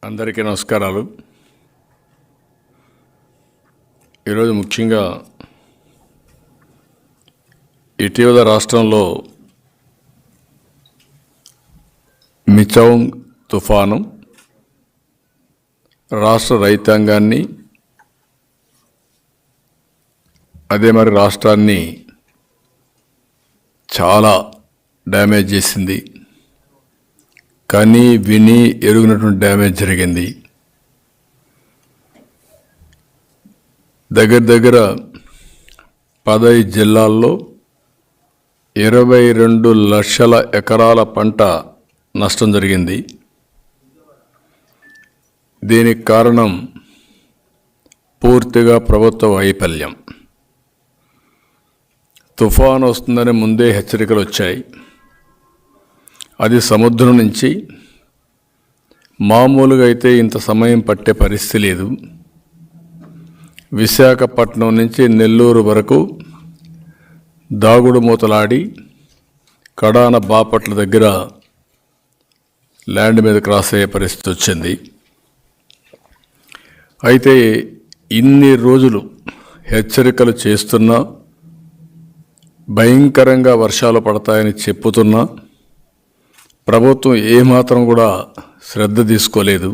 అందరికీ నమస్కారాలు. ఈరోజు ముఖ్యంగా ఇటీవల రాష్ట్రంలో మిచౌంగ్ తుఫాను రాష్ట్ర రైతాంగాన్ని అదే మరి రాష్ట్రాన్ని చాలా డ్యామేజ్ చేసింది. కానీ విని ఎరుగునటువంటి డ్యామేజ్ జరిగింది. దగ్గర 15 జిల్లాల్లో 22 లక్షల ఎకరాల పంట నష్టం జరిగింది. దీనికి కారణం పూర్తిగా ప్రభుత్వ వైఫల్యం. తుఫాను వస్తుందని ముందే హెచ్చరికలు వచ్చాయి. అది సముద్రం నుంచి మామూలుగా అయితే ఇంత సమయం పట్టే పరిస్థితి లేదు. విశాఖపట్నం నుంచి నెల్లూరు వరకు దాగుడు మూతలాడి కడాన బాపట్ల దగ్గర ల్యాండ్ మీద క్రాస్ అయ్యే పరిస్థితి వచ్చింది. అయితే ఇన్ని రోజులు హెచ్చరికలు చేస్తున్నా, భయంకరంగా వర్షాలు పడతాయని చెప్పుతున్నా ప్రభుత్వం ఏమాత్రం కూడా శ్రద్ధ తీసుకోలేదు.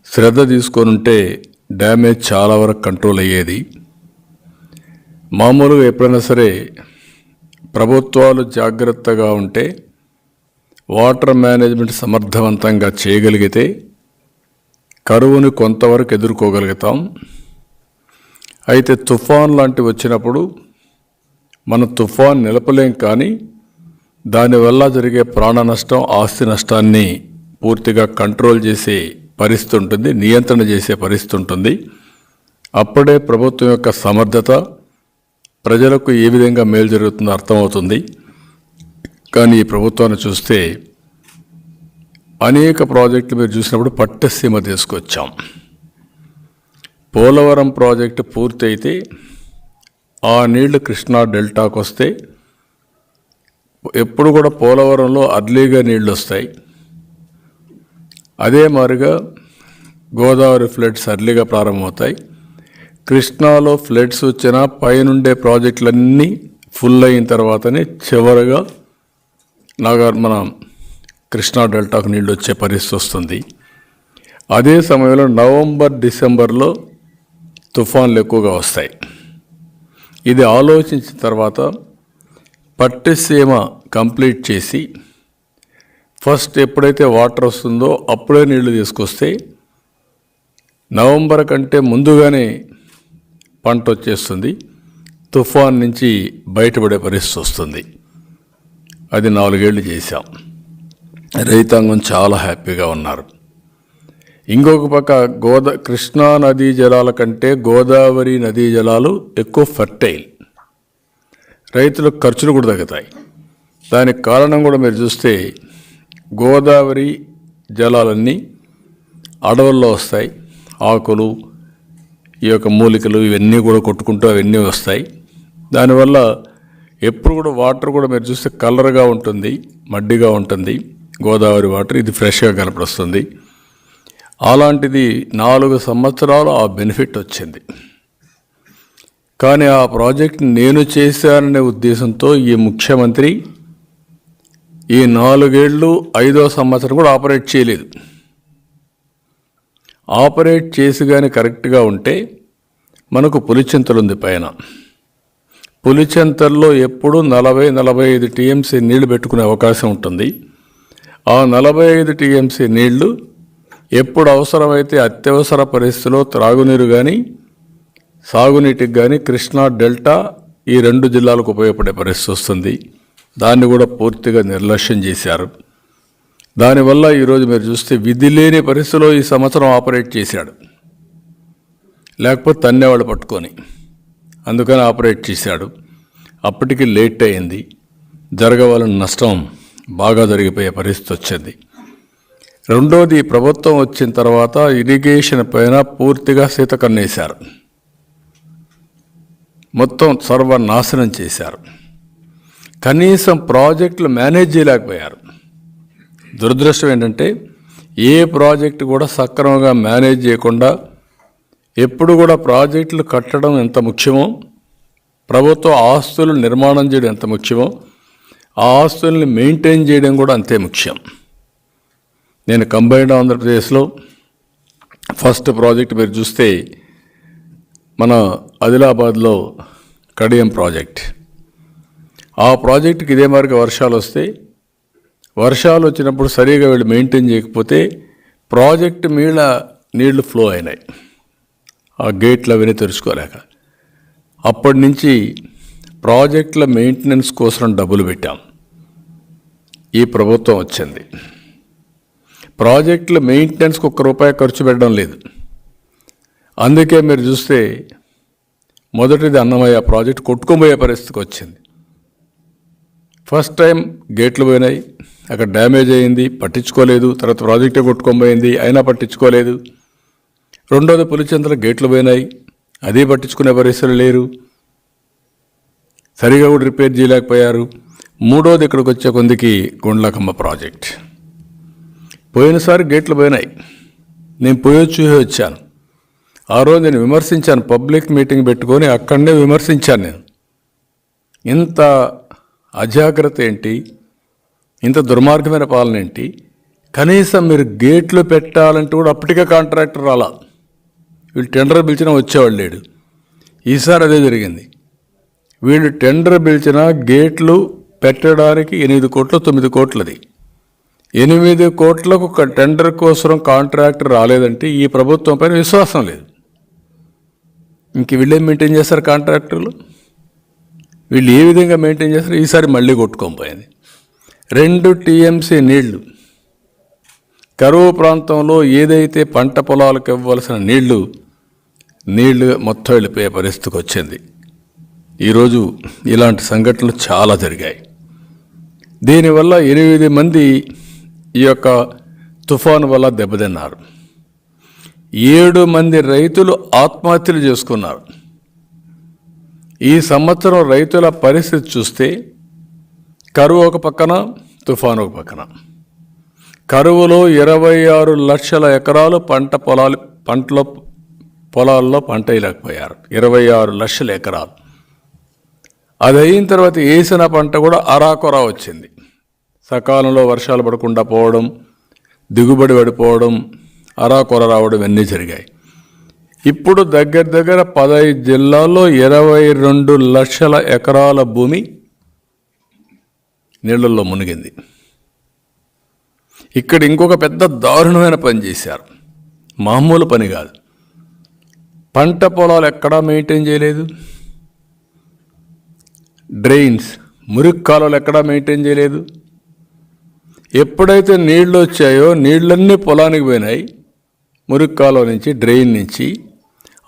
శ్రద్ధ తీసుకొనుంటే డ్యామేజ్ చాలా వరకు కంట్రోల్ అయ్యేది. మామూలుగా ఎప్పుడైనా సరే ప్రభుత్వాలు జాగ్రత్తగా ఉంటే, వాటర్ మేనేజ్మెంట్ సమర్థవంతంగా చేయగలిగితే కరువుని కొంతవరకు ఎదుర్కోగలుగుతాం. అయితే తుఫాన్ లాంటివి వచ్చినప్పుడు మనం తుఫాన్ నిలపలేం, కానీ దానివల్ల జరిగే ప్రాణ నష్టం, ఆస్తి నష్టాన్ని పూర్తిగా కంట్రోల్ చేసే పరిస్థితి ఉంటుంది, నియంత్రణ చేసే పరిస్థితి ఉంటుంది. అప్పుడే ప్రభుత్వం యొక్క సమర్థత, ప్రజలకు ఏ విధంగా మేలు జరుగుతుందో అర్థమవుతుంది. కానీ ఈ ప్రభుత్వాన్ని చూస్తే అనేక ప్రాజెక్టులు మీరు చూసినప్పుడు పట్టసీమ తీసుకొచ్చాం. పోలవరం ప్రాజెక్టు పూర్తి అయితే ఆ నీళ్లు కృష్ణా డెల్టాకు వస్తే ఎప్పుడు కూడా పోలవరంలో అర్లీగా నీళ్ళు వస్తాయి. అదే మాదిరిగా గోదావరి ఫ్లడ్స్ అర్లీగా ప్రారంభమవుతాయి. కృష్ణాలో ఫ్లడ్స్ వచ్చినా పైనుండే ప్రాజెక్టులన్నీ ఫుల్ అయిన తర్వాతనే చివరగా మన కృష్ణా డెల్టాకు నీళ్ళు వచ్చే పరిస్థితి వస్తుంది. అదే సమయంలో నవంబర్, డిసెంబర్లో తుఫాన్లు ఎక్కువగా వస్తాయి. ఇది ఆలోచించిన తర్వాత పట్టిసీమ కంప్లీట్ చేసి ఫస్ట్ ఎప్పుడైతే వాటర్ వస్తుందో అప్పుడే నీళ్లు తీసుకొస్తే నవంబర్ కంటే ముందుగానే పంట వచ్చేస్తుంది. తుఫాన్ నుంచి బయటపడే పరిస్థితి వస్తుంది. అది 4 ఏళ్ళు చేశాం. రైతాంగం చాలా హ్యాపీగా ఉన్నారు. ఇంకొక పక్క కృష్ణా నదీ జలాల కంటే గోదావరి నదీ జలాలు ఎక్కువ ఫర్టైల్, రైతులకు ఖర్చులు కూడా తగ్గుతాయి. దానికి కారణం కూడా మీరు చూస్తే గోదావరి జలాలన్నీ అడవుల్లో వస్తాయి. ఆకులు, ఈ యొక్క మూలికలు ఇవన్నీ కూడా కొట్టుకుంటూ అవన్నీ వస్తాయి. దానివల్ల ఎప్పుడు కూడా వాటర్ కూడా మీరు చూస్తే కలర్గా ఉంటుంది, మడ్డిగా ఉంటుంది గోదావరి వాటర్. ఇది ఫ్రెష్గా కనపడుస్తుంది. అలాంటిది 4 సంవత్సరాలు ఆ బెనిఫిట్ వచ్చింది. కానీ ఆ ప్రాజెక్ట్ నేను చేశాననే ఉద్దేశంతో ఈ ముఖ్యమంత్రి ఈ 4 ఏళ్ళు 5వ సంవత్సరం కూడా ఆపరేట్ చేయలేదు. ఆపరేట్ చేసి కానీ కరెక్ట్గా ఉంటే మనకు పులిచింతలు ఉంది పైన. పులిచింతల్లో ఎప్పుడు 40-45 టీఎంసీ నీళ్లు పెట్టుకునే అవకాశం ఉంటుంది. ఆ 45 టీఎంసీ నీళ్లు ఎప్పుడు అవసరమైతే అత్యవసర పరిస్థితిలో త్రాగునీరు కానీ సాగునీటికి కానీ కృష్ణా డెల్టా ఈ 2 జిల్లాలకు ఉపయోగపడే పరిస్థితి వస్తుంది. దాన్ని కూడా పూర్తిగా నిర్లక్ష్యం చేశారు. దానివల్ల ఈరోజు మీరు చూస్తే విధి లేని పరిస్థితిలో ఈ సంవత్సరం ఆపరేట్ చేశాడు. లేకపోతే తన్నేవాళ్ళు పట్టుకొని, అందుకని ఆపరేట్ చేశాడు. అప్పటికి లేట్ అయింది. జరగవలసిన నష్టం బాగా జరిగిపోయే పరిస్థితి వచ్చింది. రెండోది, ప్రభుత్వం వచ్చిన తర్వాత ఇరిగేషన్ పైన పూర్తిగా సీతకన్నేశారు. మొత్తం సర్వనాశనం చేశారు. కనీసం ప్రాజెక్టులు మేనేజ్ చేయలేకపోయారు. దురదృష్టం ఏంటంటే ఏ ప్రాజెక్టు కూడా సక్రమంగా మేనేజ్ చేయకుండా ఎప్పుడు కూడా ప్రాజెక్టులు కట్టడం ఎంత ముఖ్యమో, ప్రభుత్వ ఆస్తులు నిర్మాణం చేయడం ఎంత ముఖ్యమో, ఆ ఆస్తుల్ని మెయింటైన్ చేయడం కూడా అంతే ముఖ్యం. నేను కంబైన్డ్ ఆంధ్రప్రదేశ్లో ఫస్ట్ ప్రాజెక్ట్ మీరు చూస్తే మన ఆదిలాబాద్లో కడియం ప్రాజెక్ట్. ఆ ప్రాజెక్టుకి ఇదే మాదిరిగా వర్షాలు వచ్చినప్పుడు సరిగా వీళ్ళు మెయింటైన్ చేయకపోతే ప్రాజెక్టు మీద నీళ్లు ఫ్లో అయినాయి, ఆ గేట్లు అవన్నీ తెరుచుకోలేక. అప్పటి నుంచి ప్రాజెక్టుల మెయింటెనెన్స్ కోసం డబ్బులు పెట్టాం. ఈ ప్రభుత్వం వచ్చింది, ప్రాజెక్టుల మెయింటెనెన్స్కి ₹1 ఖర్చు పెట్టడం లేదు. అందుకే మీరు చూస్తే మొదటిది అన్నమయ్య ప్రాజెక్ట్ కొట్టుకోబోయే పరిస్థితికి వచ్చింది. ఫస్ట్ టైం గేట్లు పోయినాయి, అక్కడ డ్యామేజ్ అయింది, పట్టించుకోలేదు. తర్వాత ప్రాజెక్టే కొట్టుకోబోయింది, అయినా పట్టించుకోలేదు. రెండోది పులిచెంతల గేట్లు పోయినాయి, అది పట్టించుకునే పరిస్థితులు లేరు, సరిగా కూడా రిపేర్ చేయలేకపోయారు. మూడోది ఇక్కడికి వచ్చే కొందికి గుండ్లకమ్మ ప్రాజెక్ట్. పోయినసారి గేట్లు పోయినాయి, నేను చూసి వచ్చాను. ఆ రోజు నేను విమర్శించాను, పబ్లిక్ మీటింగ్ పెట్టుకొని అక్కడనే విమర్శించాను. నేను ఇంత అజాగ్రత్త ఏంటి, ఇంత దుర్మార్గమైన పాలన ఏంటి, కనీసం మీరు గేట్లు పెట్టాలంటే కూడా అప్పటికే కాంట్రాక్టర్ రాలా, వీళ్ళు టెండర్ పిలిచినా వచ్చేవాళ్ళు లేడు. ఈసారి అదే జరిగింది, వీళ్ళు టెండర్ పిలిచినా గేట్లు పెట్టడానికి 8 కోట్లు 9 కోట్లది. 8 కోట్లకు ఒక టెండర్ కోసం కాంట్రాక్టర్ రాలేదంటే ఈ ప్రభుత్వం పైన విశ్వాసం లేదు. ఇంక వీళ్ళేం మెయింటైన్ చేస్తారు కాంట్రాక్టర్లు, వీళ్ళు ఏ విధంగా మెయింటైన్ చేస్తారు. ఈసారి మళ్ళీ కొట్టుకొని పోయింది. 2 TMC నీళ్లు, కరువు ప్రాంతంలో ఏదైతే పంట పొలాలకు ఇవ్వాల్సిన నీళ్లు మొత్తం వెళ్ళిపోయే పరిస్థితికి వచ్చింది. ఈరోజు ఇలాంటి సంఘటనలు చాలా జరిగాయి. దీనివల్ల 8 మంది ఈ యొక్క తుఫాను వల్ల దెబ్బతిన్నారు. 7 మంది రైతులు ఆత్మహత్యలు చేసుకున్నారు. ఈ సంవత్సరం రైతుల పరిస్థితి చూస్తే కరువు ఒక పక్కన, తుఫాను ఒక పక్కన. కరువులో 26 లక్షల ఎకరాలు పొలాల్లో పంట వేయలేకపోయారు. 26 లక్షల ఎకరాలు. అది అయిన తర్వాత వేసిన పంట కూడా అరాకొరా వచ్చింది. సకాలంలో వర్షాలు పడకుండా పోవడం, దిగుబడి పడిపోవడం, అరాకొర రావడం అన్నీ జరిగాయి. ఇప్పుడు దగ్గర 15 జిల్లాల్లో 22 లక్షల ఎకరాల భూమి నీళ్లలో మునిగింది. ఇక్కడ ఇంకొక పెద్ద దారుణమైన పని చేశారు, మామూలు పని కాదు. పంట పొలాలు ఎక్కడా మెయింటైన్ చేయలేదు, డ్రైన్స్ మురికి కాలువలు ఎక్కడా మెయింటైన్ చేయలేదు. ఎప్పుడైతే నీళ్లు వచ్చాయో నీళ్ళన్నీ పొలానికి పోయినాయి, మురికి కాలువ నుంచి, డ్రైన్ నుంచి.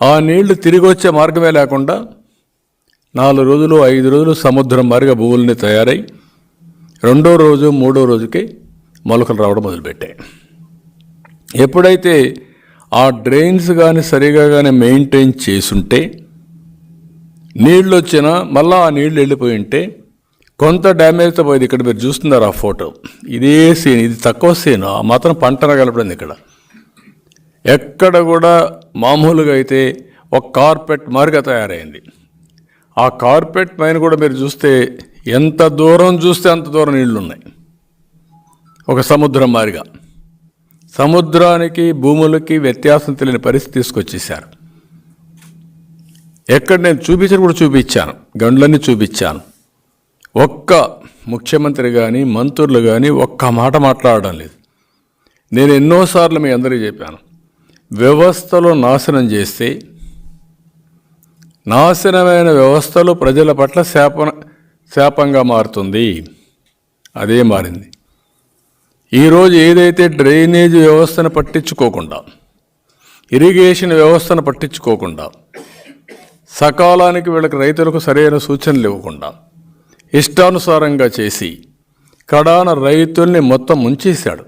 ఆ నీళ్లు తిరిగి వచ్చే మార్గమే లేకుండా 4 రోజులు 5 రోజులు సముద్రం మారిగా భూములని తయారై 2వ రోజు 3వ రోజుకి మొలకలు రావడం మొదలుపెట్టాయి. ఎప్పుడైతే ఆ డ్రైన్స్ కానీ సరిగా కానీ మెయింటైన్ చేసుంటే, నీళ్ళు వచ్చినా మళ్ళీ ఆ నీళ్ళు వెళ్ళిపోయి ఉంటే కొంత డ్యామేజ్తో పోయింది. ఇక్కడ మీరు చూస్తున్నారు ఆ ఫోటో, ఇదే సీన్, ఇది తక్కువ సీన్. ఆ మాత్రం పంట కలపడింది. ఇక్కడ ఎక్కడ కూడా మామూలుగా అయితే ఒక కార్పెట్ మారిగా తయారైంది. ఆ కార్పెట్ పైన కూడా మీరు చూస్తే ఎంత దూరం చూస్తే అంత దూరం నీళ్లు ఉన్నాయి, ఒక సముద్రం మారిగా. సముద్రానికి భూములకి వ్యత్యాసం తెలియని పరిస్థితి తీసుకొచ్చేసారు. ఎక్కడ నేను చూపించాను, గండ్లన్నీ చూపించాను. ఒక్క ముఖ్యమంత్రి కానీ మంత్రులు కానీ ఒక్క మాట మాట్లాడడం లేదు. నేను ఎన్నోసార్లు మీ అందరికీ చెప్పాను, వ్యవస్థలో నాశనం చేస్తే, నాశనమైన వ్యవస్థలు ప్రజల పట్ల శాపంగా మారుతుంది. అదే మారింది. ఈరోజు ఏదైతే డ్రైనేజ్ వ్యవస్థను పట్టించుకోకుండా, ఇరిగేషన్ వ్యవస్థను పట్టించుకోకుండా, సకాలానికి వీళ్ళకి రైతులకు సరైన సూచనలు ఇవ్వకుండా, ఇష్టానుసారంగా చేసి కడాన రైతుల్ని మొత్తం ముంచేశాడు.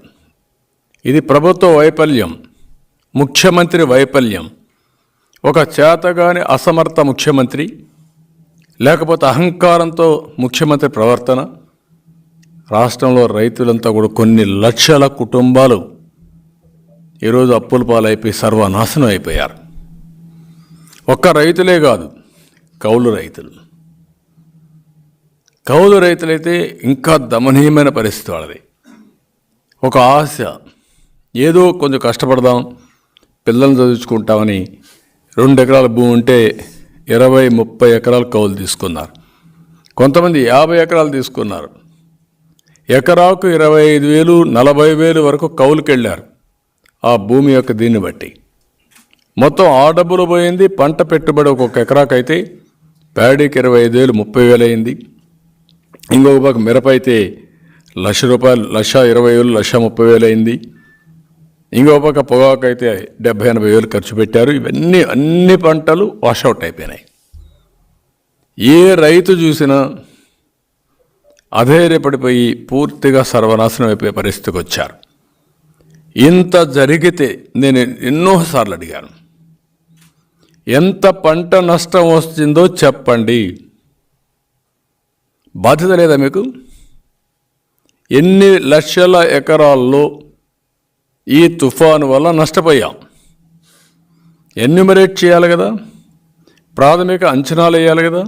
ఇది ప్రభుత్వ వైఫల్యం, ముఖ్యమంత్రి వైఫల్యం. ఒక చేతగాని అసమర్థ ముఖ్యమంత్రి, లేకపోతే అహంకారంతో ముఖ్యమంత్రి ప్రవర్తన. రాష్ట్రంలో రైతులంతా కూడా కొన్ని లక్షల కుటుంబాలు ఈరోజు అప్పుల పాలైపోయి సర్వనాశనం అయిపోయారు. ఒక్క రైతులే కాదు, కౌలు రైతులైతే ఇంకా దమనీయమైన పరిస్థితి వాళ్ళది. ఒక ఆశ, ఏదో కొంచెం కష్టపడదాం, పిల్లల్ని చదివించుకుంటామని 2 ఎకరాల భూమి ఉంటే 20-30 ఎకరాలు కౌలు తీసుకున్నారు. కొంతమంది 50 ఎకరాలు తీసుకున్నారు. ఎకరాకు 25,000, 40,000 వరకు కౌలుకి వెళ్ళారు. ఆ భూమి యొక్క దీన్ని బట్టి మొత్తం ఆ డబ్బులు పోయింది. పంట పెట్టుబడి ఒక్కొక్క ఎకరాకైతే ప్యాడీకి 25,000, 30,000 అయింది. ఇంకొక పక్క మిరప అయితే ₹1,00,000, 1,20,000, 1,30,000 అయింది. ఇంకొక పక్క పొగాకు అయితే 70,000-80,000 ఖర్చు పెట్టారు. ఇవన్నీ అన్ని పంటలు వాషౌట్ అయిపోయినాయి. ఏ రైతు చూసినా అధైర్యపడిపోయి పూర్తిగా సర్వనాశనం అయిపోయే పరిస్థితికి వచ్చారు. ఇంత జరిగితే నేను ఎన్నోసార్లు అడిగాను, ఎంత పంట నష్టం వస్తుందో చెప్పండి. బాధ్యత లేదా మీకు? ఎన్ని లక్షల ఎకరాల్లో ఈ తుఫాను వల్ల నష్టపోయాం? ఎన్యూమరేట్ చేయాలి కదా, ప్రాథమిక అంచనాలు వేయాలి కదా,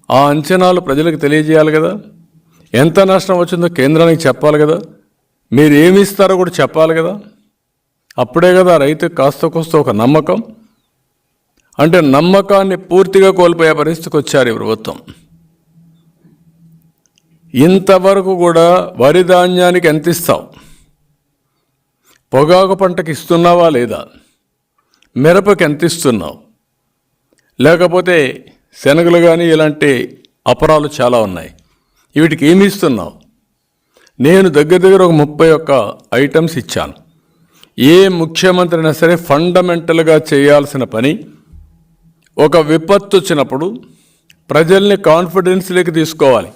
ఆ అంచనాలు ప్రజలకు తెలియజేయాలి కదా, ఎంత నష్టం వచ్చిందో కేంద్రానికి చెప్పాలి కదా, మీరు ఏమి ఇస్తారో కూడా చెప్పాలి కదా. అప్పుడే కదా రైతు కాస్త కోస్త ఒక నమ్మకం. అంటే నమ్మకాన్ని పూర్తిగా కోల్పోయే పరిస్థితికి వచ్చారు ఈ ప్రభుత్వం. ఇంతవరకు కూడా వరి ధాన్యానికి ఎంత ఇస్తావు, పొగాకు పంటకి ఇస్తున్నావా లేదా, మిరపకి ఎంత ఇస్తున్నావు, లేకపోతే శనగలు కానీ ఇలాంటి అపరాలు చాలా ఉన్నాయి, వీటికి ఏమి ఇస్తున్నావు? నేను దగ్గర ఒక 31 ఐటమ్స్ ఇచ్చాను. ఏ ముఖ్యమంత్రి అయినా సరే ఫండమెంటల్గా చేయాల్సిన పని, ఒక విపత్తు వచ్చినప్పుడు ప్రజల్ని కాన్ఫిడెన్స్లోకి తీసుకోవాలి,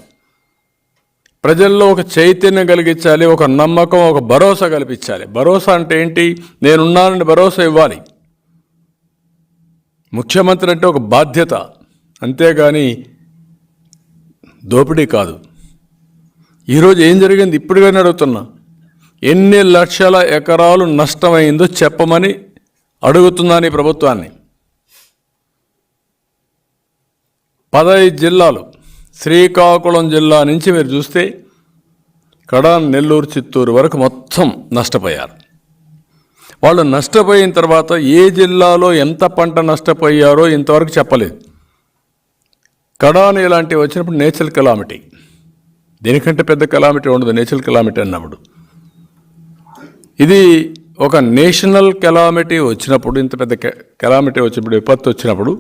ప్రజల్లో ఒక చైతన్యం కలిగించాలి, ఒక నమ్మకం, ఒక భరోసా కల్పించాలి. భరోసా అంటే ఏంటి? నేనున్నానని భరోసా ఇవ్వాలి. ముఖ్యమంత్రి అంటే ఒక బాధ్యత, అంతేగాని దోపిడీ కాదు. ఈరోజు ఏం జరిగింది ఇప్పుడుగానే అడుగుతున్నా, ఎన్ని లక్షల ఎకరాలు నష్టమైందో చెప్పమని అడుగుతున్నాను ఈ ప్రభుత్వాన్ని. 15 జిల్లాలు, శ్రీకాకుళం జిల్లా నుంచి మీరు చూస్తే కడాన్, నెల్లూరు, చిత్తూరు వరకు మొత్తం నష్టపోయారు. వాళ్ళు నష్టపోయిన తర్వాత ఏ జిల్లాలో ఎంత పంట నష్టపోయారో ఇంతవరకు చెప్పలేదు. కడాన్ ఇలాంటివి వచ్చినప్పుడు నేచురల్ కెలామిటీ, దీనికంటే పెద్ద కెలామిటీ ఉండదు నేచురల్ కెలామిటీ అన్నప్పుడు. ఇది ఒక నేషనల్ కెలామిటీ వచ్చినప్పుడు, ఇంత పెద్ద కెలామిటీ వచ్చినప్పుడు, విపత్తు వచ్చినప్పుడు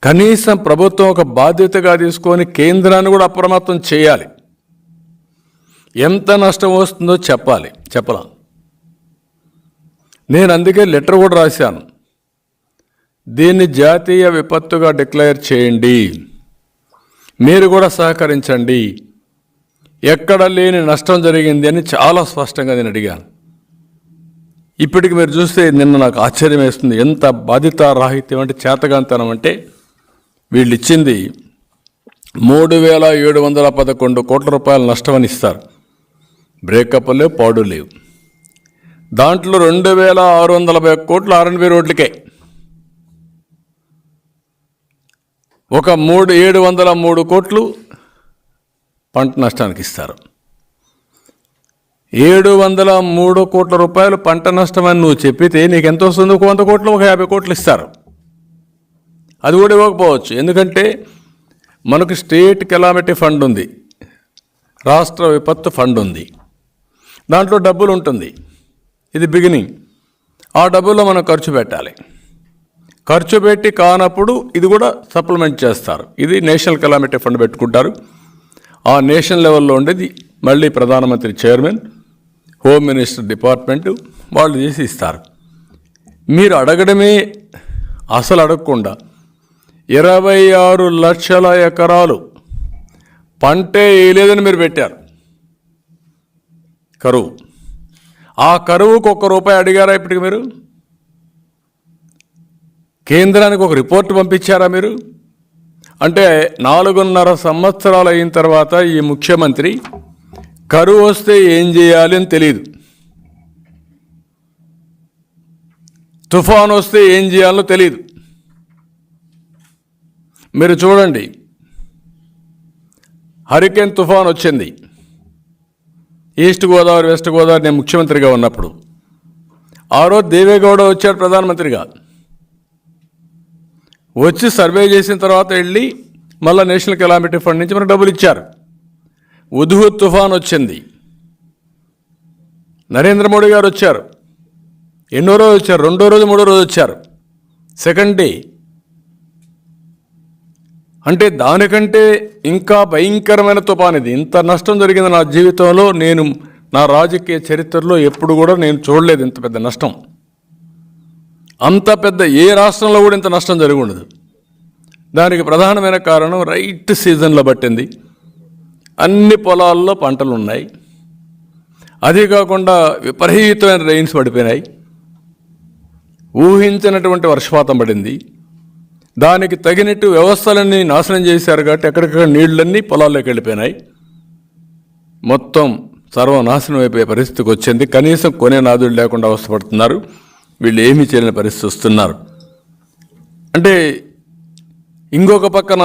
కనీసం ప్రభుత్వం ఒక బాధ్యతగా తీసుకొని కేంద్రాన్ని కూడా అప్రమత్తం చేయాలి. ఎంత నష్టం వస్తుందో చెప్పలా. నేను అందుకే లెటర్ కూడా రాశాను, దీన్ని జాతీయ విపత్తుగా డిక్లేర్ చేయండి, మీరు కూడా సహకరించండి, ఎక్కడ లేని నష్టం జరిగింది అని చాలా స్పష్టంగా నేను అడిగాను. ఇప్పటికి మీరు చూస్తే నిన్న నాకు ఆశ్చర్యం వేస్తుంది, ఎంత బాధితారాహిత్యం అంటే, చేతగాంతనం అంటే. వీళ్ళు ఇచ్చింది 3,711 కోట్ల రూపాయల నష్టమని ఇస్తారు. బ్రేకప్ లేవు, పాడు లేవు. దాంట్లో 2,640 కోట్లు R&B రోడ్లకే, ఒక 703 కోట్లు పంట నష్టానికి ఇస్తారు. 703 కోట్ల రూపాయలు పంట నష్టమని నువ్వు చెప్పితే నీకు ఎంత వస్తుంది? 100 కోట్లు, 50 కోట్లు ఇస్తారు. అది కూడా ఇవ్వకపోవచ్చు, ఎందుకంటే మనకు స్టేట్ కెలామిటీ ఫండ్ ఉంది, రాష్ట్ర విపత్తు ఫండ్ ఉంది, దాంట్లో డబ్బులు ఉంటుంది. ఇది బిగినింగ్. ఆ డబ్బుల్లో మనం ఖర్చు పెట్టాలి. ఖర్చు పెట్టి కానప్పుడు ఇది కూడా సప్లిమెంట్ చేస్తారు. ఇది నేషనల్ కెలామిటీ ఫండ్ పెట్టుకుంటారు. ఆ నేషనల్ లెవెల్లో ఉండేది మళ్ళీ ప్రధానమంత్రి చైర్మన్, హోమ్ మినిస్టర్ డిపార్ట్మెంటు వాళ్ళు చేసి ఇస్తారు. మీరు అడగడమే, అసలు అడగకుండా 26 లక్షల ఎకరాలు పంటే వేయలేదని మీరు పెట్టారు కరువు. ఆ కరువుకు ₹1 అడిగారా ఇప్పటికి మీరు? కేంద్రానికి ఒక రిపోర్ట్ పంపించారా మీరు? అంటే 4.5 సంవత్సరాలు అయిన తర్వాత ఈ ముఖ్యమంత్రి కరువు వస్తే ఏం చేయాలి అని తెలియదు. తుఫాను వస్తే ఏం చేయాలో తెలియదు. మీరు చూడండి, హరికేన్ తుఫాన్ వచ్చింది ఈస్ట్ గోదావరి, వెస్ట్ గోదావరి. నేను ముఖ్యమంత్రిగా ఉన్నప్పుడు ఆ రోజు దేవేగౌడ వచ్చాడు ప్రధానమంత్రిగా. వచ్చి సర్వే చేసిన తర్వాత వెళ్ళి మళ్ళీ నేషనల్ కెలామిటీ ఫండ్ నుంచి మనకు డబ్బులు ఇచ్చారు. హుద్హుద్ తుఫాన్ వచ్చింది, నరేంద్ర మోడీ గారు వచ్చారు. ఎన్నో రోజు వచ్చారు, రెండో రోజు మూడో రోజు వచ్చారు, సెకండ్ డే. అంటే దానికంటే ఇంకా భయంకరమైన తుఫాన్ ఇది. ఇంత నష్టం జరిగింది నా జీవితంలో, నేను నా రాజకీయ చరిత్రలో ఎప్పుడు కూడా నేను చూడలేదు ఇంత పెద్ద నష్టం. అంత పెద్ద ఏ రాష్ట్రంలో కూడా ఇంత నష్టం జరిగి ఉండదు. దానికి ప్రధానమైన కారణం రైట్ సీజన్లో పట్టింది. అన్ని పొలాల్లో పంటలు ఉన్నాయి, అదే కాకుండా విపరీతమైన రెయిన్స్ పడిపోయినాయి, ఊహించినటువంటి వర్షపాతం పడింది. దానికి తగినట్టు వ్యవస్థలన్నీ నాశనం చేశారు కాబట్టి ఎక్కడికక్కడ నీళ్ళన్నీ పొలాల్లోకి వెళ్ళిపోయినాయి. మొత్తం సర్వనాశనం అయిపోయే పరిస్థితికి వచ్చింది. కనీసం కొనే నాదులు లేకుండా అవస్థపడుతున్నారు. వీళ్ళు ఏమీ చేయలేని పరిస్థితి వస్తున్నారు. అంటే ఇంకొక పక్కన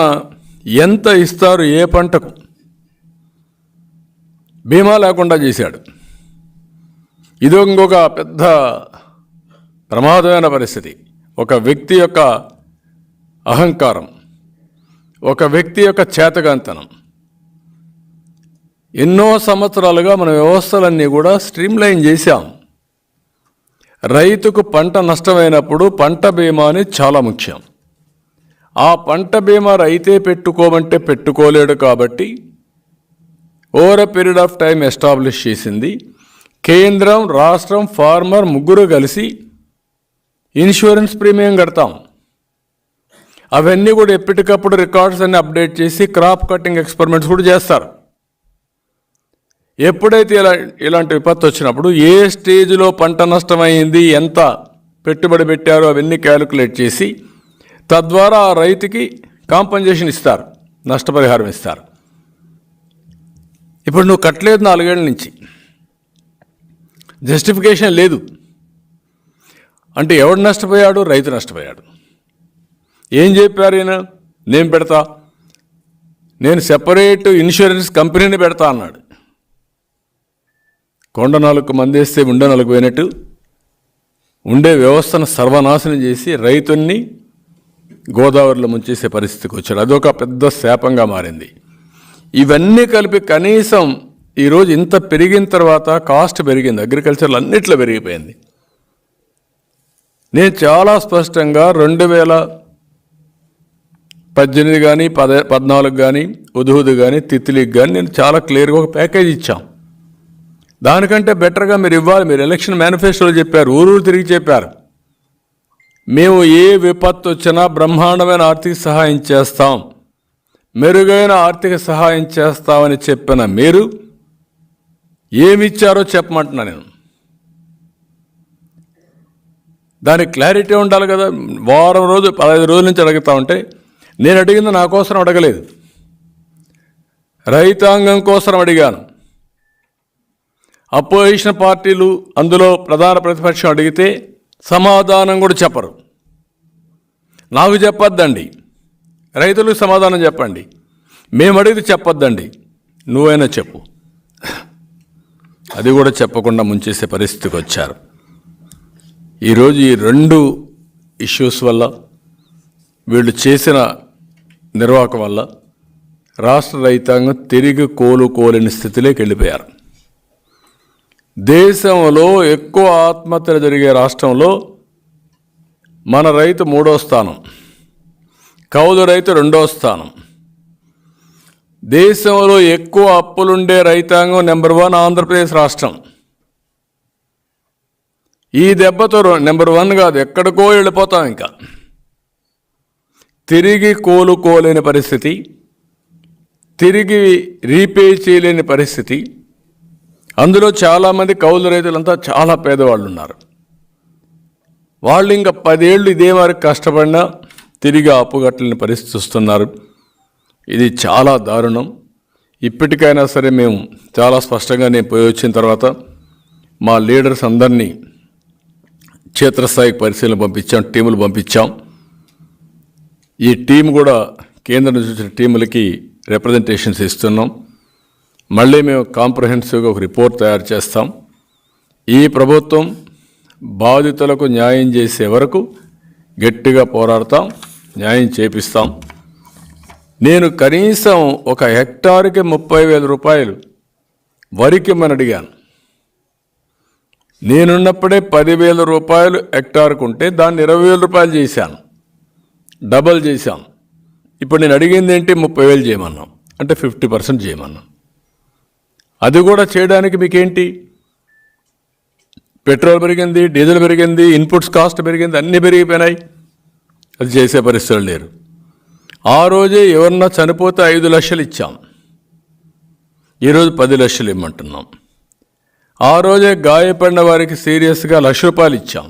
ఎంత ఇస్తారు ఏ పంటకు, బీమా లేకుండా చేశాడు. ఇది ఇంకొక పెద్ద ప్రమాదమైన పరిస్థితి. ఒక వ్యక్తి యొక్క అహంకారం, ఒక వ్యక్తి యొక్క చేతగాంతనం. ఎన్నో సంవత్సరాలుగా మన వ్యవస్థలన్నీ కూడా స్ట్రీమ్లైన్ చేశాం. రైతుకు పంట నష్టమైనప్పుడు పంట బీమాని చాలా ముఖ్యం. ఆ పంట బీమా రైతే పెట్టుకోమంటే పెట్టుకోలేడు కాబట్టి over a period of time establish చేసింది. కేంద్రం, రాష్ట్రం, ఫార్మర్ ముగ్గురు కలిసి ఇన్సూరెన్స్ ప్రీమియం కడతాం. అవన్నీ కూడా ఎప్పటికప్పుడు రికార్డ్స్ అన్ని అప్డేట్ చేసి క్రాప్ కటింగ్ ఎక్స్పెరిమెంట్స్ కూడా చేస్తారు. ఎప్పుడైతే ఇలాంటి విపత్తు వచ్చినప్పుడు ఏ స్టేజ్లో పంట నష్టమైంది, ఎంత పెట్టుబడి పెట్టారో అవన్నీ క్యాలిక్యులేట్ చేసి తద్వారా ఆ రైతుకి కాంపన్సేషన్ ఇస్తారు, నష్టపరిహారం ఇస్తారు. ఇప్పుడు నువ్వు కట్టలేదు 4 ఏళ్ల నుంచి, జస్టిఫికేషన్ లేదు అంటే ఎవడు నష్టపోయాడు? రైతు నష్టపోయాడు. ఏం చెప్పారు ఈయన? నేను పెడతా, నేను సెపరేట్ ఇన్సూరెన్స్ కంపెనీని పెడతా అన్నాడు. కొండ 4 మందేస్తే ఉండే 4 పోయినట్టు ఉండే వ్యవస్థను సర్వనాశనం చేసి రైతుల్ని గోదావరిలో ముంచేసే పరిస్థితికి వచ్చాడు. అదొక పెద్ద శాపంగా మారింది. ఇవన్నీ కలిపి కనీసం ఈరోజు ఇంత పెరిగిన తర్వాత కాస్ట్ పెరిగింది, అగ్రికల్చర్లో అన్నిట్లో పెరిగిపోయింది. నేను చాలా స్పష్టంగా 2018 కానీ 14 కానీ హుద్హుద్ కానీ తిత్లీకి కానీ నేను చాలా క్లియర్గా ఒక ప్యాకేజ్ ఇచ్చాం. దానికంటే బెటర్గా మీరు ఇవ్వాలి. మీరు ఎలక్షన్ మేనిఫెస్టోలో చెప్పారు, ఊరు తిరిగి చెప్పారు, మేము ఏ విపత్తు వచ్చినా బ్రహ్మాండమైన ఆర్థిక సహాయం చేస్తాం, మెరుగైన ఆర్థిక సహాయం చేస్తామని చెప్పిన మీరు ఏమిచ్చారో చెప్పమంటున్నా. నేను దానికి క్లారిటీ ఉండాలి కదా. వారం రోజు 15 రోజుల నుంచి అడుగుతా ఉంటే నేను అడిగింది నా కోసం అడగలేదు, రైతాంగం కోసం అడిగాను. అపోజిషన్ పార్టీలు అందులో ప్రధాన ప్రతిపక్షం అడిగితే సమాధానం కూడా చెప్పరు. నాకు చెప్పొద్దండి, రైతులకు సమాధానం చెప్పండి, మేము అడిగితే చెప్పొద్దండి, నువ్వైనా చెప్పు. అది కూడా చెప్పకుండా ముంచేసే పరిస్థితికి వచ్చారు. ఈరోజు ఈ 2 ఇష్యూస్ వల్ల, వీళ్ళు చేసిన నిర్వాహకం వల్ల రాష్ట్ర రైతాంగం తిరిగి కోలుకోలేని స్థితిలోకి వెళ్ళిపోయారు. దేశంలో ఎక్కువ ఆత్మహత్యలు జరిగే రాష్ట్రంలో మన రైతు 3వ స్థానం, కౌలు రైతు 2వ స్థానం. దేశంలో ఎక్కువ అప్పులుండే రైతాంగం నెంబర్ 1 ఆంధ్రప్రదేశ్ రాష్ట్రం. ఈ దెబ్బతో నెంబర్ 1 కాదు, ఎక్కడికో వెళ్ళిపోతాం. ఇంకా తిరిగి కోలుకోలేని పరిస్థితి, తిరిగి రీపే చేయలేని పరిస్థితి. అందులో చాలామంది కౌలు రైతులంతా చాలా పేదవాళ్ళు ఉన్నారు. వాళ్ళు ఇంకా 10 ఏళ్ళు ఇదే వరకు కష్టపడినా తిరిగి అప్పుగట్టలేని పరిస్థితి వస్తున్నారు. ఇది చాలా దారుణం. ఇప్పటికైనా సరే మేము చాలా స్పష్టంగా నేను పోయి వచ్చిన తర్వాత మా లీడర్స్ అందరినీ క్షేత్రస్థాయికి పరిశీలన పంపించాం, టీములు పంపించాం. ఈ టీం కూడా కేంద్రం నుంచి వచ్చిన టీములకి రిప్రజెంటేషన్స్ ఇస్తున్నాం. మళ్ళీ మేము కాంప్రహెన్సివ్గా ఒక రిపోర్ట్ తయారు చేస్తాం. ఈ ప్రభుత్వం బాధితులకు న్యాయం చేసే వరకు గట్టిగా పోరాడతాం, న్యాయం చేపిస్తాం. నేను కనీసం ఒక హెక్టార్కి 30,000 రూపాయలు వరికి మనం అడిగాను. నేనున్నప్పుడే 10,000 రూపాయలు హెక్టార్కు ఉంటే దాన్ని 20,000 రూపాయలు చేశాను, డబల్ చేశాం. ఇప్పుడు నేను అడిగింది ఏంటి? 30,000 చేయమన్నాం, అంటే 50% చేయమన్నాం. అది కూడా చేయడానికి మీకేంటి? పెట్రోల్ పెరిగింది, డీజిల్ పెరిగింది, ఇన్పుట్స్ కాస్ట్ పెరిగింది, అన్నీ పెరిగిపోయినాయి. అది చేసే పరిస్థితులు లేరు. ఆ రోజే ఎవరన్నా చనిపోతే 5 లక్షలు ఇచ్చాం, ఈరోజు 10 లక్షలు ఇమ్మంటున్నాం. ఆ రోజే గాయపడిన వారికి సీరియస్గా 1,00,000 రూపాయలు ఇచ్చాం,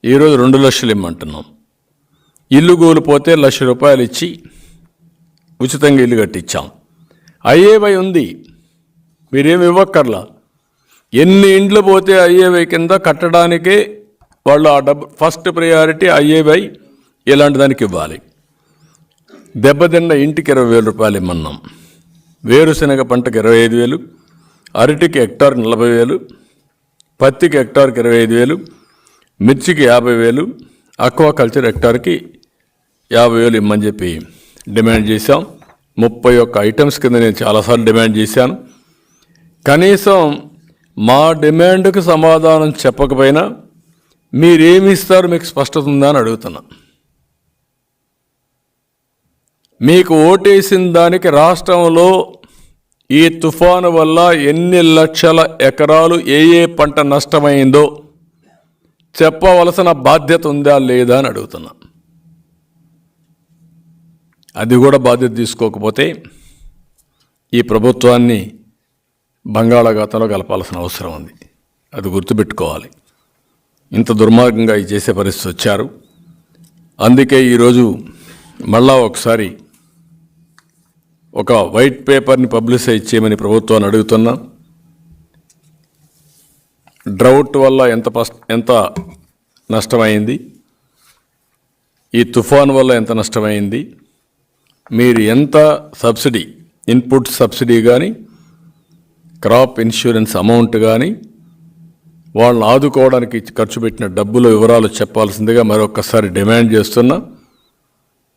ఈరోజు 2 లక్షలు ఇమ్మంటున్నాం. ఇల్లు కూలిపోతే 1,00,000 రూపాయలు ఇచ్చి ఉచితంగా ఇల్లు కట్టించాం. ఐఏవై ఉంది, మీరేమి ఇవ్వక్కర్లా. ఎన్ని ఇండ్లు పోతే ఐఏవై కింద కట్టడానికే వాళ్ళు ఆ డబ్బు ఫస్ట్ ప్రయారిటీ ఐఏవై ఇలాంటి దానికి ఇవ్వాలి. దెబ్బతిన్న ఇంటికి 20,000 రూపాయలు ఇమ్మన్నాం. వేరుశనగ పంటకు 25,000, అరటికి హెక్టార్కి 40,000, పత్తికి హెక్టార్కి 25,000, మిర్చికి 50,000, అక్వాకల్చర్ హెక్టార్కి 50,000 ఇమ్మని చెప్పి డిమాండ్ చేశాం. 31 ఐటమ్స్ కింద నేను చాలాసార్లు డిమాండ్ చేశాను. కనీసం మా డిమాండ్కు సమాధానం చెప్పకపోయినా మీరేమి ఇస్తారు, మీకు స్పష్టత ఉందా అని అడుగుతున్నా. మీకు ఓటేసిన దానికి రాష్ట్రంలో ఈ తుఫాను వల్ల ఎన్ని లక్షల ఎకరాలు ఏ పంట నష్టమైందో చెప్పవలసిన బాధ్యత ఉందా లేదా అని అడుగుతున్నా. అది కూడా బాధ్యత తీసుకోకపోతే ఈ ప్రభుత్వాన్ని బంగాళాఖాతంలో కలపాల్సిన అవసరం ఉంది. అది గుర్తుపెట్టుకోవాలి. ఇంత దుర్మార్గంగా ఇది చేసే పరిస్థితి వచ్చారు. అందుకే ఈరోజు మళ్ళా ఒకసారి ఒక వైట్ పేపర్ని పబ్లిసైజ్ చేయమని ప్రభుత్వాన్ని అడుగుతున్నా. డ్రౌట్ వల్ల ఎంత నష్టమైంది, ఈ తుఫాన్ వల్ల ఎంత నష్టమైంది, మీరు ఎంత సబ్సిడీ, ఇన్పుట్ సబ్సిడీ కానీ క్రాప్ ఇన్సూరెన్స్ అమౌంట్ కానీ వాళ్ళని ఆదుకోవడానికి ఖర్చు పెట్టిన డబ్బుల వివరాలు చెప్పాల్సిందిగా మరొకసారి డిమాండ్ చేస్తున్నా.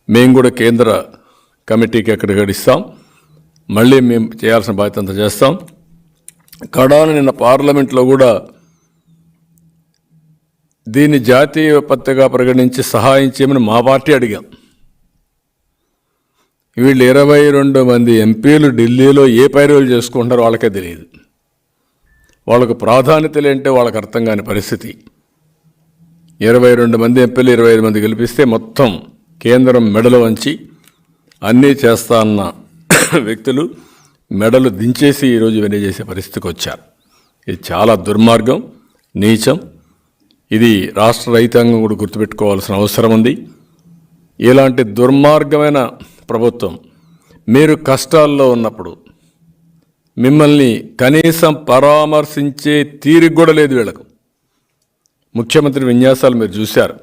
మేము కూడా కేంద్ర కమిటీకి ఎక్కడికి ఇస్తాం, మళ్ళీ మేము చేయాల్సిన బాధ్యత అంతా చేస్తాం. కడాన నిన్న పార్లమెంట్లో కూడా దీన్ని జాతీయ విపత్తుగా పరిగణించి సహాయం చేయమని మా పార్టీ అడిగాం. వీళ్ళు 22 మంది ఎంపీలు ఢిల్లీలో ఏ పైరువులు చేసుకుంటారో వాళ్ళకే తెలియదు. వాళ్ళకు ప్రాధాన్యతలు ఏంటో వాళ్ళకి అర్థం కాని పరిస్థితి. 22 మంది ఎంపీలు 25 మంది గెలిపిస్తే మొత్తం కేంద్రం మెడలు వంచి అన్నీ చేస్తా అన్న వ్యక్తులు మెడలు దించేసి ఈరోజు ఇవన్నీ చేసే పరిస్థితికి వచ్చారు. ఇది చాలా దుర్మార్గం, నీచం. ఇది రాష్ట్ర రైతాంగం కూడా గుర్తుపెట్టుకోవాల్సిన అవసరం ఉంది. ఇలాంటి దుర్మార్గమైన ప్రభుత్వం మీరు కష్టాల్లో ఉన్నప్పుడు మిమ్మల్ని కనీసం పరామర్శించే తీరిక కూడా లేదు వీళ్ళకు. ముఖ్యమంత్రి విన్యాసాలు మీరు చూశారు.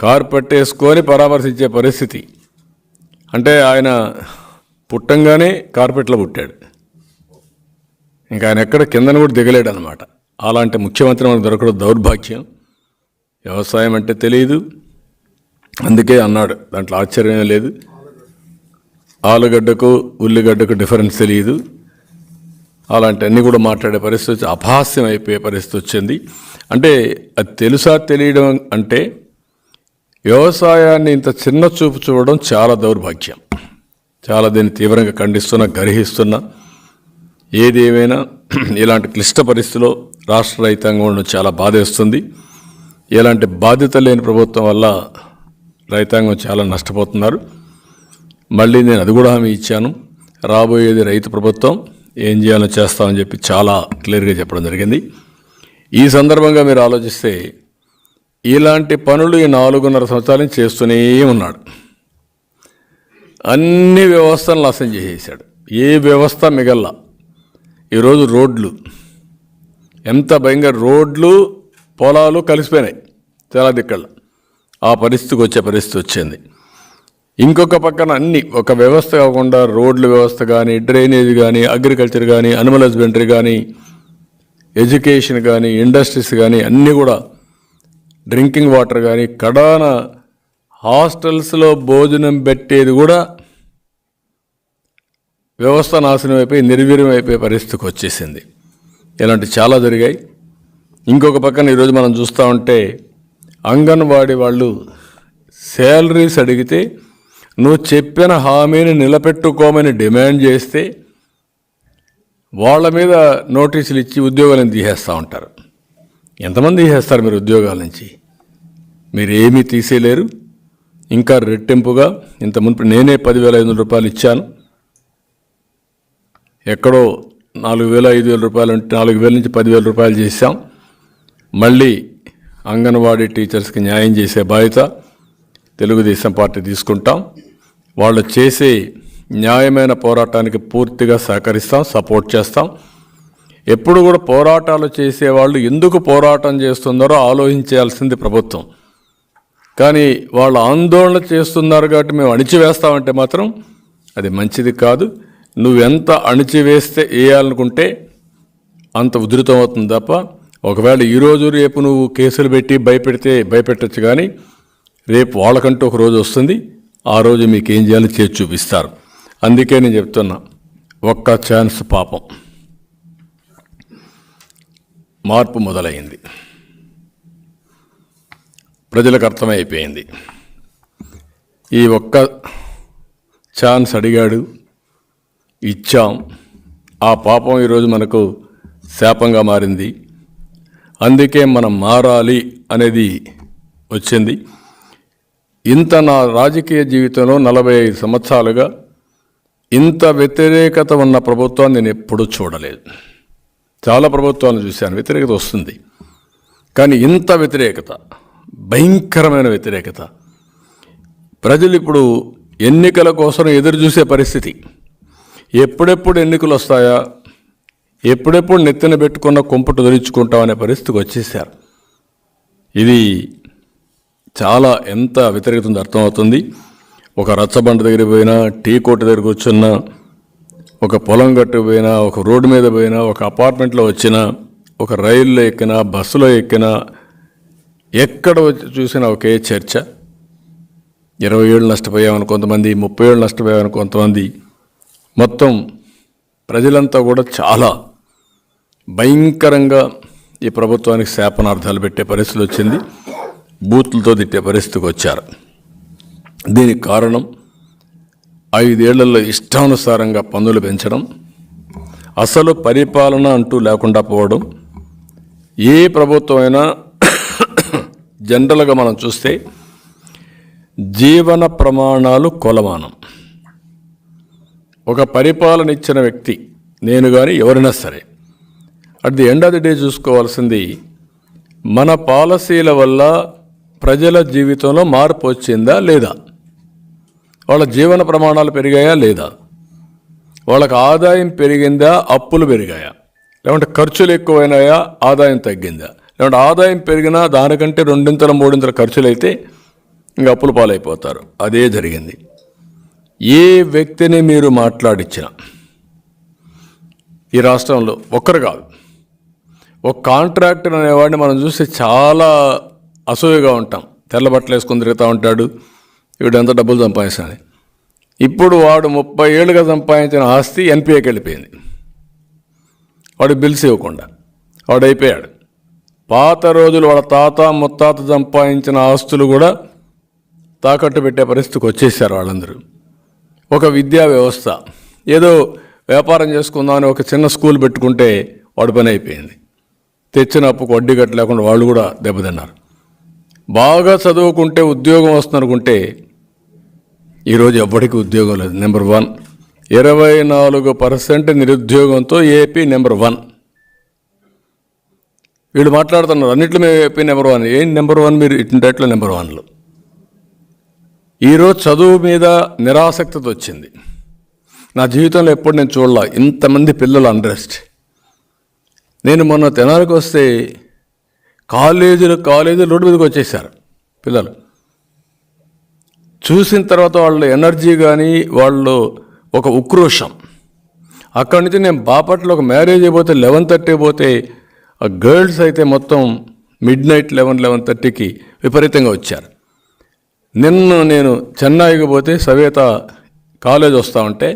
కార్పెట్ వేసుకొని పరామర్శించే పరిస్థితి. అంటే ఆయన పుట్టంగానే కార్పెట్లో పుట్టాడు, ఇంకా ఆయన ఎక్కడ కిందను కూడా దిగలేడు అనమాట. అలాంటి ముఖ్యమంత్రి మనకు దొరకడం దౌర్భాగ్యం. వ్యవసాయం అంటే తెలియదు, అందుకే అన్నాడు, దాంట్లో ఆశ్చర్యం లేదు. ఆలుగడ్డకు ఉల్లిగడ్డకు డిఫరెన్స్ తెలియదు. అలాంటి అన్నీ కూడా మాట్లాడే పరిస్థితి, అపహాస్యం అయిపోయే పరిస్థితి వచ్చింది. అంటే అది తెలుసా తెలియడం అంటే వ్యవసాయాన్ని ఇంత చిన్న చూపు చూడడం చాలా దౌర్భాగ్యం. చాలా దీన్ని తీవ్రంగా ఖండిస్తున్నా, గర్హిస్తున్నా. ఏది ఏమైనా ఇలాంటి క్లిష్ట పరిస్థితిలో రాష్ట్ర రైతాంగం చాలా బాధేస్తుంది. ఇలాంటి బాధ్యత లేని ప్రభుత్వం వల్ల రైతాంగం చాలా నష్టపోతున్నారు. మళ్ళీ నేను అది కూడా హామీ ఇచ్చాను, రాబోయేది రైతు ప్రభుత్వం, ఏం చేయాలో చేస్తామని చెప్పి చాలా క్లియర్గా చెప్పడం జరిగింది. ఈ సందర్భంగా మీరు ఆలోచిస్తే ఇలాంటి పనులు ఈ 4.5 సంవత్సరాల నుంచి చేస్తూనే ఉన్నాడు. అన్ని వ్యవస్థలను నాశనం చేసేసాడు, ఏ వ్యవస్థ మిగల్లా. ఈరోజు రోడ్లు ఎంత భయంగా రోడ్లు పొలాలు కలిసిపోయినాయి చాలా దిక్కల్లో. ఆ పరిస్థితికి వచ్చే పరిస్థితి వచ్చింది. ఇంకొక పక్కన అన్ని ఒక వ్యవస్థ కాకుండా రోడ్ల వ్యవస్థ కానీ, డ్రైనేజ్ కానీ, అగ్రికల్చర్ కానీ, అనిమల్ హస్బెండరీ కానీ, ఎడ్యుకేషన్ కానీ, ఇండస్ట్రీస్ కానీ అన్నీ కూడా, డ్రింకింగ్ వాటర్ కానీ, కడాన హాస్టల్స్లో భోజనం పెట్టేది కూడా వ్యవస్థ నాశనం అయిపోయి నిర్వీర్యం అయిపోయే పరిస్థితికి వచ్చేసింది. ఇలాంటి చాలా జరిగాయి. ఇంకొక పక్కన ఈరోజు మనం చూస్తూ ఉంటే అంగన్వాడీ వాళ్ళు శాలరీస్ అడిగితే నువ్వు చెప్పిన హామీని నిలబెట్టుకోమని డిమాండ్ చేస్తే వాళ్ళ మీద నోటీసులు ఇచ్చి ఉద్యోగాలను తీసేస్తూ ఉంటారు. ఎంతమంది తీసేస్తారు మీరు ఉద్యోగాల నుంచి? మీరు ఏమీ తీసేయలేరు. ఇంకా రెట్టింపుగా ఇంత మునుపు నేనే 10,500 రూపాయలు ఇచ్చాను. ఎక్కడో 4,000-5,000 రూపాయలు అంటే 4,000 నుంచి 10,000 రూపాయలు చేశాం. మళ్ళీ అంగన్వాడీ టీచర్స్కి న్యాయం చేసే బాధ్యత తెలుగుదేశం పార్టీ తీసుకుంటాం. వాళ్ళు చేసే న్యాయమైన పోరాటానికి పూర్తిగా సహకరిస్తాం, సపోర్ట్ చేస్తాం. ఎప్పుడు కూడా పోరాటాలు చేసేవాళ్ళు ఎందుకు పోరాటం చేస్తున్నారో ఆలోచించాల్సింది ప్రభుత్వం. కానీ వాళ్ళు ఆందోళన చేస్తున్నారు కాబట్టి మేము అణిచివేస్తామంటే మాత్రం అది మంచిది కాదు. నువ్వెంత అణిచివేస్తే వేయాలనుకుంటే అంత ఉధృతం అవుతుంది తప్ప, ఒకవేళ ఈరోజు రేపు నువ్వు కేసులు పెట్టి భయపెట్టచ్చు. కానీ రేపు వాళ్ళకంటూ ఒక రోజు వస్తుంది. ఆ రోజు మీకు ఏం చేయాలో చేసి చూపిస్తారు. అందుకే నేను చెప్తున్నా, ఒక్క ఛాన్స్ పాపం. మార్పు మొదలైంది, ప్రజలకు అర్థమైపోయింది. ఈ ఒక్క ఛాన్స్ అడిగాడు, ఇచ్చాం. ఆ పాపం ఈరోజు మనకు శాపంగా మారింది. అందుకే మనం మారాలి అనేది వచ్చింది. ఇంత నా రాజకీయ జీవితంలో 45 సంవత్సరాలుగా ఇంత వ్యతిరేకత ఉన్న ప్రభుత్వాన్ని నేను ఎప్పుడూ చూడలేదు. చాలా ప్రభుత్వాలను చూశాను, వ్యతిరేకత వస్తుంది. కానీ ఇంత వ్యతిరేకత, భయంకరమైన వ్యతిరేకత. ప్రజలు ఇప్పుడు ఎన్నికల కోసం ఎదురు చూసే పరిస్థితి. ఎప్పుడెప్పుడు ఎన్నికలు వస్తాయా, ఎప్పుడెప్పుడు నెత్తిన పెట్టుకున్న కుంపటు ధరించుకుంటామనే పరిస్థితికి వచ్చేసారు. ఇది చాలా ఎంత వ్యతిరేకత ఉందో అర్థమవుతుంది. ఒక రచ్చబండ దగ్గరికి పోయినా, టీ కోట దగ్గర కూర్చున్నా, ఒక పొలం గట్టు పోయినా, ఒక రోడ్డు మీద పోయినా, ఒక అపార్ట్మెంట్లో వచ్చినా, ఒక రైల్లో ఎక్కినా, బస్సులో ఎక్కినా, ఎక్కడ చూసినా ఒకే చర్చ. 20 ఏళ్ళు నష్టపోయామని కొంతమంది, 30 ఏళ్ళు నష్టపోయామని కొంతమంది. మొత్తం ప్రజలంతా కూడా చాలా భయంకరంగా ఈ ప్రభుత్వానికి శాపనార్థాలు పెట్టే పరిస్థితి వచ్చింది. బూతులతో తిట్టే పరిస్థితికి వచ్చారు. దీనికి కారణం 5 ఏళ్లలో ఇష్టానుసారంగా పన్నులు పెంచడం, అసలు పరిపాలన అంటూ లేకుండా పోవడం. ఏ ప్రభుత్వమైనా జనరల్గా మనం చూస్తే జీవన ప్రమాణాలు కొలమానం. ఒక పరిపాలన ఇచ్చిన వ్యక్తి, నేను కానీ ఎవరైనా సరే, at the end of the day చూసుకోవాల్సింది మన పాలసీల వల్ల ప్రజల జీవితంలో మార్పు వచ్చిందా లేదా, వాళ్ళ జీవన ప్రమాణాలు పెరిగాయా లేదా, వాళ్ళకి ఆదాయం పెరిగిందా, అప్పులు పెరిగాయా, లేకుంటే ఖర్చులు ఎక్కువైనాయా, ఆదాయం తగ్గిందా, లేకుంటే ఆదాయం పెరిగినా దానికంటే 2-3 ఖర్చులు అయితే ఇంకా అప్పుల పాలైపోతారు. అదే జరిగింది. ఏ వ్యక్తిని మీరు మాట్లాడించినా ఈ రాష్ట్రంలో ఒక్కరు కాదు, ఒక కాంట్రాక్టర్ అనేవాడిని మనం చూస్తే చాలా అసూయగా ఉంటాం. తెల్ల బట్టలు వేసుకొని తిరుగుతూ ఉంటాడు, వీడు ఎంత డబ్బులు సంపాదిస్తాడని. ఇప్పుడు వాడు 30 ఏళ్ళుగా సంపాదించిన ఆస్తి ఎన్పిఏకి వెళ్ళిపోయింది. వాడు బిల్స్ ఇవ్వకుండా వాడు అయిపోయాడు. పాత రోజులు వాళ్ళ తాత ముత్తాత సంపాదించిన ఆస్తులు కూడా తాకట్టు పెట్టే పరిస్థితికి వచ్చేసారు వాళ్ళందరూ. ఒక విద్యా వ్యవస్థ, ఏదో వ్యాపారం చేసుకుందామని ఒక చిన్న స్కూల్ పెట్టుకుంటే వాడి పని అయిపోయింది. తెచ్చిన అప్పుకు వడ్డీ కట్టలేకుండా వాళ్ళు కూడా దెబ్బతిన్నారు. బాగా చదువుకుంటే ఉద్యోగం వస్తుందనుకుంటే ఈరోజు ఎవ్వడికి ఉద్యోగం లేదు. నెంబర్ 1, 24% నిరుద్యోగంతో ఏపీ నెంబర్ 1. వీళ్ళు మాట్లాడుతున్నారు అన్నింటిలో మేము ఏపీ నెంబర్ 1. ఏం నెంబర్ 1? మీరు ఇట్లా నెంబర్ 1లో. ఈరోజు చదువు మీద నిరాసక్తత వచ్చింది. నా జీవితంలో ఎప్పుడు నేను చూడలా ఇంతమంది పిల్లలు అన్రెస్ట్. నేను మొన్న తెనాలికి వస్తే కాలేజీలు రోడ్డు మీదకి వచ్చేసారు పిల్లలు. చూసిన తర్వాత వాళ్ళ ఎనర్జీ కానీ వాళ్ళు ఒక ఉక్రోషం. అక్కడి నుంచి నేను బాపట్ల ఒక మ్యారేజ్ అయిపోతే 11:30 పోతే ఆ గర్ల్స్ అయితే మొత్తం మిడ్-నైట్ 11:30కి విపరీతంగా వచ్చారు. నేను చెన్నైకి పోతే సవేత కాలేజ్ వస్తూ ఉంటే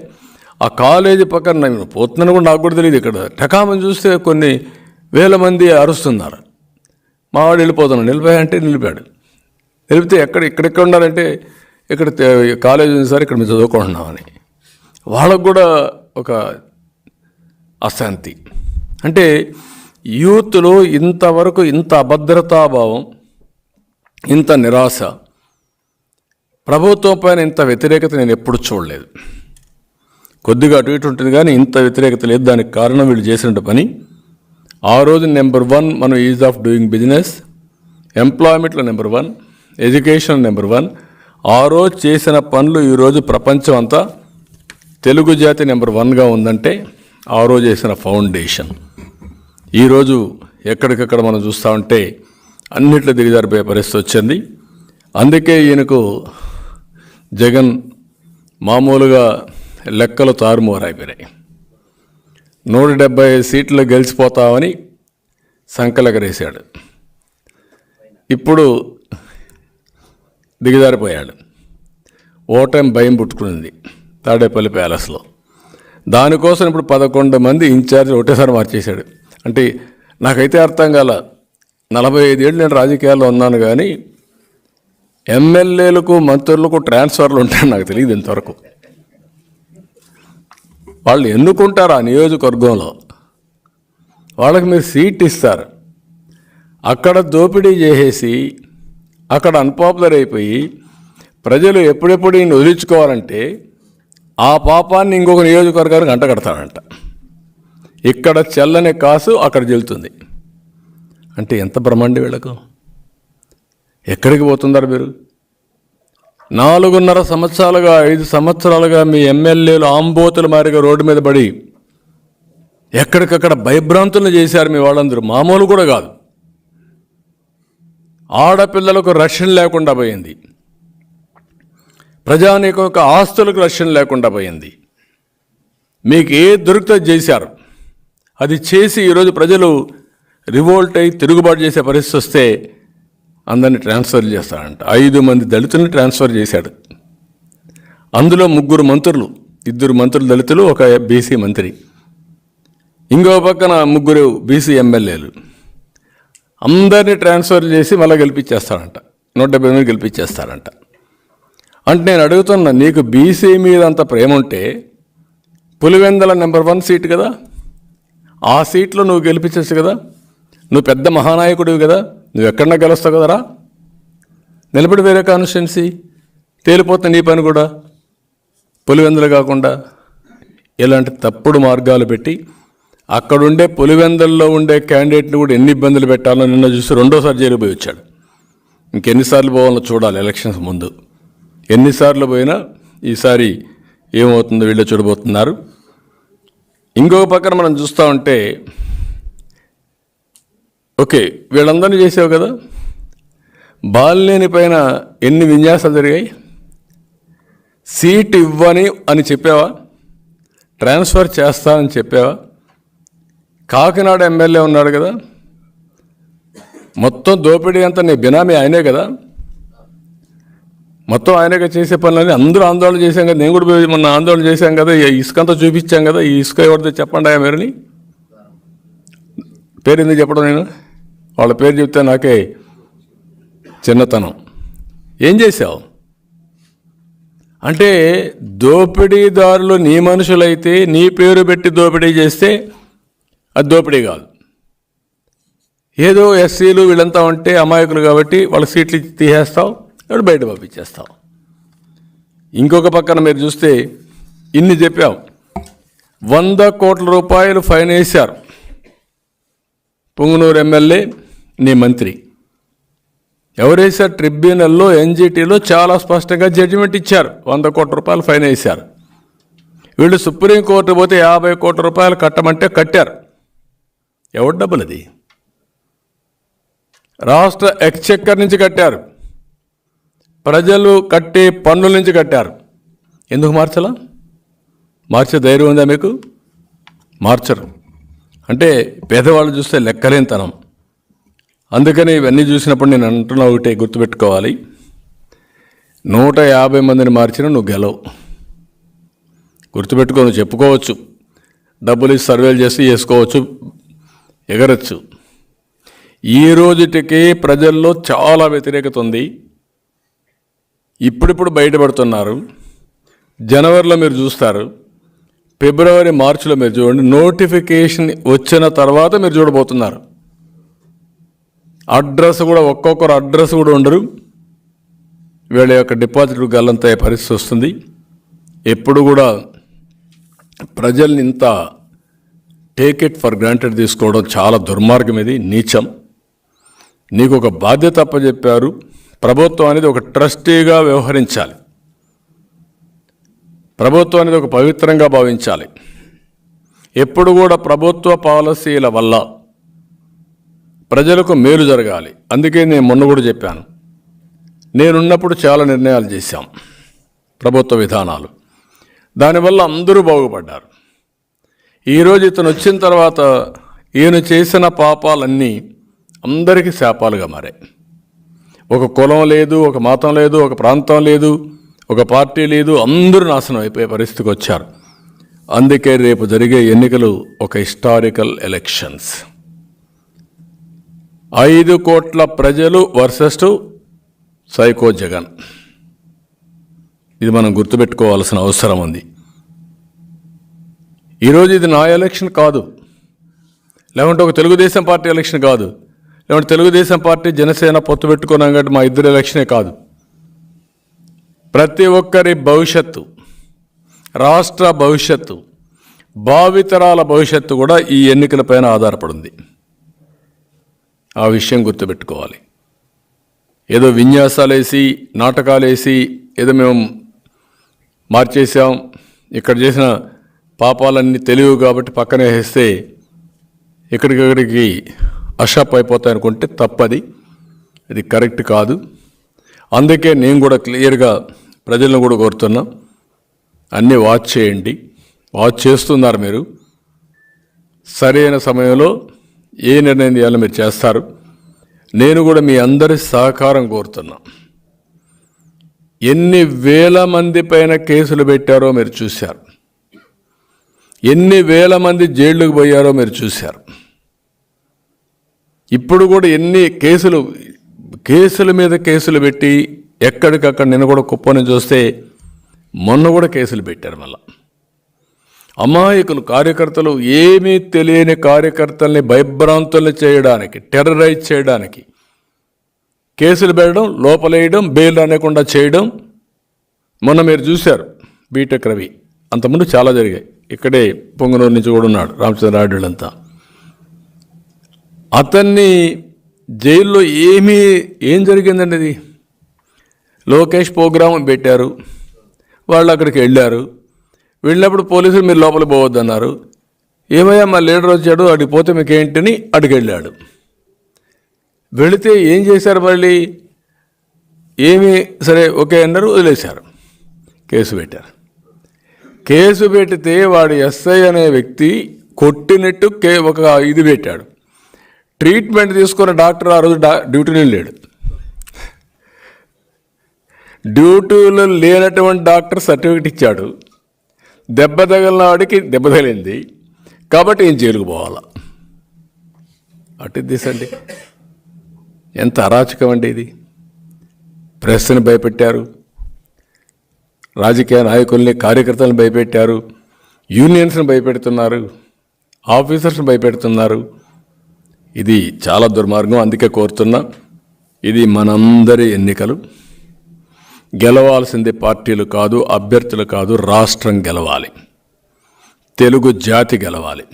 ఆ కాలేజీ పక్కన నేను పోతున్నాను కూడా నాకు కూడా తెలియదు. ఇక్కడ టకామని చూస్తే కొన్ని వేల మంది అరుస్తున్నారు. మావాడు వెళ్ళిపోయాడంటే నిలిపాడు. నిలిపితే ఇక్కడెక్కడ ఉన్నారంటే ఇక్కడ కాలేజ్ ఉంది సార్, ఇక్కడ మేము చదువుకుంటున్నామని. వాళ్ళకు కూడా ఒక అశాంతి. అంటే యూత్లో ఇంతవరకు ఇంత అభద్రతాభావం, ఇంత నిరాశ, ప్రభుత్వం పైన ఇంత వ్యతిరేకత నేను ఎప్పుడు చూడలేదు. కొద్దిగా అటు ఇటు ఉంటుంది కానీ ఇంత వ్యతిరేకత లేదు. దానికి కారణం వీళ్ళు చేసిన పని. ఆ రోజు నెంబర్ 1 మనం ఈజ్ ఆఫ్ డూయింగ్ బిజినెస్, ఎంప్లాయ్మెంట్లో నెంబర్ 1, ఎడ్యుకేషన్ నెంబర్ 1. ఆ రోజు చేసిన పనులు ఈరోజు ప్రపంచం అంతా తెలుగు జాతి నెంబర్ 1గా ఉందంటే ఆ రోజు చేసిన ఫౌండేషన్. ఈరోజు ఎక్కడికక్కడ మనం చూస్తూ ఉంటే అన్నిట్లో దిగజారిపోయే పరిస్థితి వచ్చింది. అందుకే ఈయనకు జగన్ మామూలుగా లెక్కలు తారుమారైపోయినాయి. 175 సీట్లు గెలిచిపోతామని సంకలెగరేశాడు. ఇప్పుడు దిగజారిపోయాడు. ఓటమి భయం పుట్టుకునింది తాడేపల్లి ప్యాలెస్లో. దానికోసం ఇప్పుడు 11 మంది ఇన్ఛార్జ్ ఒకటేసారి మార్చేశాడు. అంటే నాకైతే అర్థం కాల. 45 ఏళ్ళు నేను రాజకీయాల్లో ఉన్నాను కానీ ఎమ్మెల్యేలకు మంత్రులకు ట్రాన్స్ఫర్లు ఉంటాయని నాకు తెలియదు ఇంతవరకు. వాళ్ళు ఎన్నుకుంటారు ఆ నియోజకవర్గంలో, వాళ్ళకి మీరు సీట్ ఇస్తారు. అక్కడ దోపిడీ చేసేసి అక్కడ అన్పాపులర్ అయిపోయి ప్రజలు ఎప్పుడెప్పుడు ఈయన వదిలించుకోవాలంటే ఆ పాపాన్ని ఇంకొక నియోజకవర్గానికి అంటగడతాడంట. ఇక్కడ చెల్లని కాసు అక్కడ చెల్లుతుంది. అంటే ఎంత బ్రహ్మాండి వీళ్ళకు. ఎక్కడికి పోతున్నారు మీరు? 4.5 సంవత్సరాలుగా 5 సంవత్సరాలుగా మీ ఎమ్మెల్యేలు ఆంబోతుల మారిగా రోడ్డు మీద పడి ఎక్కడికక్కడ భయభ్రాంతులను చేశారు మీ వాళ్ళందరూ. మామూలు కూడా కాదు. ఆడపిల్లలకు రక్షణ లేకుండా పోయింది. ప్రజానీకం యొక్క ఆస్తులకు రక్షణ లేకుండా పోయింది. మీకు ఏ దొరికితే చేశారు. అది చేసి ఈరోజు ప్రజలు రివోల్ట్ అయి తిరుగుబాటు చేసే పరిస్థితి వస్తే అందరినీ ట్రాన్స్ఫర్ చేస్తాడంట. 5 మంది దళితుల్ని ట్రాన్స్ఫర్ చేశాడు. అందులో 3 మంత్రులు, 2 మంత్రులు దళితులు, ఒక బీసీ మంత్రి, ఇంకో పక్కన 3 బీసీ ఎమ్మెల్యేలు. అందరినీ ట్రాన్స్ఫర్ చేసి మళ్ళీ గెలిపించేస్తాడంట. 170 మంది గెలిపించేస్తాడంట. అంటే నేను అడుగుతున్నా, నీకు బీసీ మీద అంత ప్రేమ ఉంటే పులివెందల నెంబర్ 1 సీట్ కదా, ఆ సీట్లో నువ్వు గెలిపించచ్చు కదా. నువ్వు పెద్ద మహానాయకుడివి కదా, నువ్వు ఎక్కడన్నా గెలుస్తావు కదరా. నిలబడి వేరే కాన్స్టిట్యున్సీ తేలిపోతుంది నీ పని కూడా. పులివెందులు కాకుండా ఇలాంటి తప్పుడు మార్గాలు పెట్టి అక్కడుండే పులివెందుల్లో ఉండే క్యాండిడేట్ని కూడా ఎన్ని ఇబ్బందులు పెట్టాలో నిన్న చూసి 2వ జైలు పోయి వచ్చాడు. ఇంకెన్నిసార్లు పోవాలో చూడాలి. ఎలక్షన్స్ ముందు ఎన్నిసార్లు పోయినా ఈసారి ఏమవుతుందో వీళ్ళు చూడబోతున్నారు. ఇంకొక పక్కన మనం చూస్తూ ఉంటే ఓకే వీళ్ళందరినీ చేసావు కదా, బాలినేని పైన ఎన్ని విన్యాసాలు జరిగాయి. సీట్ ఇవ్వని అని చెప్పావా, ట్రాన్స్ఫర్ చేస్తానని చెప్పావా. కాకినాడ ఎమ్మెల్యే ఉన్నాడు కదా, మొత్తం దోపిడీ అంతా నీ బినామీ ఆయనే కదా, మొత్తం ఆయనగా చేసే పనులని అందరూ ఆందోళన చేశాం కదా. నేను కూడా మొన్న ఆందోళన చేశాం కదా, ఇసుకంతా చూపించాం కదా. ఈ ఇసుక ఎవరితో చెప్పండి ఆయా మీరుని. పేరు ఎందుకు చెప్పడం, నేను వాళ్ళ పేరు చెప్తే నాకే చిన్నతనం. ఏం చేశావు అంటే దోపిడీదారులు నీ మనుషులైతే నీ పేరు పెట్టి దోపిడీ చేస్తే అది దోపిడీ కాదు. ఏదో ఎస్సీలు వీళ్ళంతా ఉంటే అమాయకులు కాబట్టి వాళ్ళ సీట్లు తీసేస్తావు, ఇప్పుడు బయట పంపించేస్తావు. ఇంకొక పక్కన మీరు చూస్తే ఇన్ని చెప్పావు, 100 కోట్ల రూపాయలు ఫైన్ వేశారు పుంగనూరు ఎమ్మెల్యే నీ మంత్రి. ఎవరేసారు? ట్రిబ్యునల్లో ఎన్జిటీలో చాలా స్పష్టంగా జడ్జిమెంట్ ఇచ్చారు. 100 కోట్ల రూపాయలు ఫైన్ వేశారు. వీళ్ళు సుప్రీంకోర్టు పోతే 50 కోట్ల రూపాయలు కట్టమంటే కట్టారు. ఎవరి డబ్బులు అది? రాష్ట్ర ఎక్స్చెక్కర్ నుంచి కట్టారు, ప్రజలు కట్టే పన్నుల నుంచి కట్టారు. ఎందుకు మార్చలా? మార్చే ధైర్యం ఉందా మీకు? మార్చరు. అంటే పేదవాళ్ళు చూస్తే లెక్కలేనితనం. అందుకని ఇవన్నీ చూసినప్పుడు నేను అంటున్నా ఒకటే గుర్తుపెట్టుకోవాలి, 150 మందిని మార్చినా నువ్వు గెలవు. గుర్తుపెట్టుకో. నువ్వు చెప్పుకోవచ్చు, డబ్బులు ఇచ్చి సర్వేలు చేసి చేసుకోవచ్చు, ఎగరచ్చు. ఈ రోజుటికి ప్రజల్లో చాలా వ్యతిరేకత ఉంది. ఇప్పుడిప్పుడు బయటపడుతున్నారు. జనవరిలో మీరు చూస్తారు, ఫిబ్రవరి మార్చిలో మీరు చూడండి, నోటిఫికేషన్ వచ్చిన తర్వాత మీరు చూడబోతున్నారు. అడ్రస్ కూడా, ఒక్కొక్కరు అడ్రస్ కూడా ఉండరు. వీళ్ళ యొక్క డిపాజిట్ గల్లంత పరిస్థితి వస్తుంది. ఎప్పుడు కూడా ప్రజల్ని ఇంత టేక్ ఇట్ ఫర్ గ్రాంటెడ్ తీసుకోవడం చాలా దుర్మార్గం, ఇది నీచం. నీకు ఒక బాధ్యత అప్పచెప్పారు. ప్రభుత్వం అనేది ఒక ట్రస్టీగా వ్యవహరించాలి. ప్రభుత్వం అనేది ఒక పవిత్రంగా భావించాలి. ఎప్పుడు కూడా ప్రభుత్వ పాలసీల వల్ల ప్రజలకు మేలు జరగాలి. అందుకే నేను మొన్న కూడా చెప్పాను, నేనున్నప్పుడు చాలా నిర్ణయాలు చేశాం, ప్రభుత్వ విధానాలు. దానివల్ల అందరూ బాగుపడ్డారు. ఈరోజు ఇతను వచ్చిన తర్వాత ఈయన చేసిన పాపాలన్నీ అందరికీ శాపాలుగా మారాయి. ఒక కులం లేదు, ఒక మతం లేదు, ఒక ప్రాంతం లేదు, ఒక పార్టీ లేదు, అందరూ నాశనం అయిపోయే పరిస్థితికి వచ్చారు. అందుకే రేపు జరిగే ఎన్నికలు ఒక హిస్టారికల్ ఎలక్షన్స్. 5 కోట్ల ప్రజలు వర్సెస్ సైకో జగన్. ఇది మనం గుర్తుపెట్టుకోవాల్సిన అవసరం ఉంది. ఈరోజు ఇది నా ఎలక్షన్ కాదు, లేకుంటే ఒక తెలుగుదేశం పార్టీ ఎలక్షన్ కాదు, లేకుంటే తెలుగుదేశం పార్టీ జనసేన పొత్తు పెట్టుకున్నాం కాబట్టి మా ఇద్దరు ఎలక్షనే కాదు. ప్రతి ఒక్కరి భవిష్యత్తు, రాష్ట్ర భవిష్యత్తు, భావితరాల భవిష్యత్తు కూడా ఈ ఎన్నికలపైన ఆధారపడింది. ఆ విషయం గుర్తుపెట్టుకోవాలి. ఏదో విన్యాసాలేసి, నాటకాలేసి, ఏదో మేము మార్చేసాం, ఇక్కడ చేసిన పాపాలన్నీ తెలియవు కాబట్టి పక్కనే వేస్తే ఇక్కడికి అషప్ అయిపోతాయి అనుకుంటే తప్పది. ఇది కరెక్ట్ కాదు. అందుకే నేను కూడా క్లియర్గా ప్రజలను కూడా కోరుతున్నా, అన్నీ వాచ్ చేయండి. వాచ్ చేస్తున్నారు మీరు. సరైన సమయంలో ఏ నిర్ణయం చేయాలో మీరు చేస్తారు. నేను కూడా మీ అందరి సహకారం కోరుతున్నా. ఎన్ని వేల మంది పైన కేసులు పెట్టారో మీరు చూశారు, ఎన్ని వేల మంది జైళ్ళకు పోయారో మీరు చూశారు. ఇప్పుడు కూడా ఎన్ని కేసుల మీద కేసులు పెట్టి ఎక్కడికక్కడ నిన్న కూడా కుప్పని చూస్తే మొన్న కూడా కేసులు పెట్టారు. మళ్ళా అమాయకులు కార్యకర్తలు, ఏమీ తెలియని కార్యకర్తల్ని భయభ్రాంతుల్ని చేయడానికి, టెర్రరైజ్ చేయడానికి కేసులు పెట్టడం, లోపలేయడం, బెయిల్ అనేకుండా చేయడం. మొన్న మీరు చూశారు బీటెక్ రవి, అంతకుముందు చాలా జరిగాయి. ఇక్కడే పొంగనూరు నుంచి కూడా ఉన్నాడు రామచంద్రారెడ్డిలంతా. అతన్ని జైల్లో ఏం జరిగిందండి? అది లోకేష్ ప్రోగ్రాం పెట్టారు, వాళ్ళు అక్కడికి వెళ్ళారు. వెళ్ళినప్పుడు పోలీసులు మీరు లోపలికి పోవద్దన్నారు. ఏమయ్యా మా లీడర్ వచ్చాడు, అడిగి పోతే మీకు ఏంటని అడిగి వెళ్ళాడు. వెళితే ఏం చేశారు? మళ్ళీ ఏమీ సరే ఓకే అన్నారు, వదిలేశారు. కేసు పెట్టారు. కేసు పెడితే వాడు ఎస్ఐ అనే వ్యక్తి కొట్టినట్టు ఒక ఇది పెట్టాడు. ట్రీట్మెంట్ తీసుకున్న డాక్టర్ ఆ రోజు డ్యూటీలో లేడు. డ్యూటీలో లేనటువంటి డాక్టర్ సర్టిఫికెట్ ఇచ్చాడు. దెబ్బ తగిలిన వాడికి దెబ్బ తగిలింది కాబట్టి ఏం జైలుకు పోవాలా? అటు దిశండి. ఎంత అరాచకం అండి ఇది. ప్రెస్ని భయపెట్టారు, రాజకీయ నాయకుల్ని, కార్యకర్తలను భయపెట్టారు, యూనియన్స్ని భయపెడుతున్నారు, ఆఫీసర్స్ని భయపెడుతున్నారు. ఇది చాలా దుర్మార్గం. అందుకే కోరుతున్నా, ఇది మనందరి ఎన్నికలు. గెలవాల్సింది పార్టీలు కాదు, అభ్యర్థులు కాదు, రాష్ట్రం గెలవాలి, తెలుగు జాతి గెలవాలి.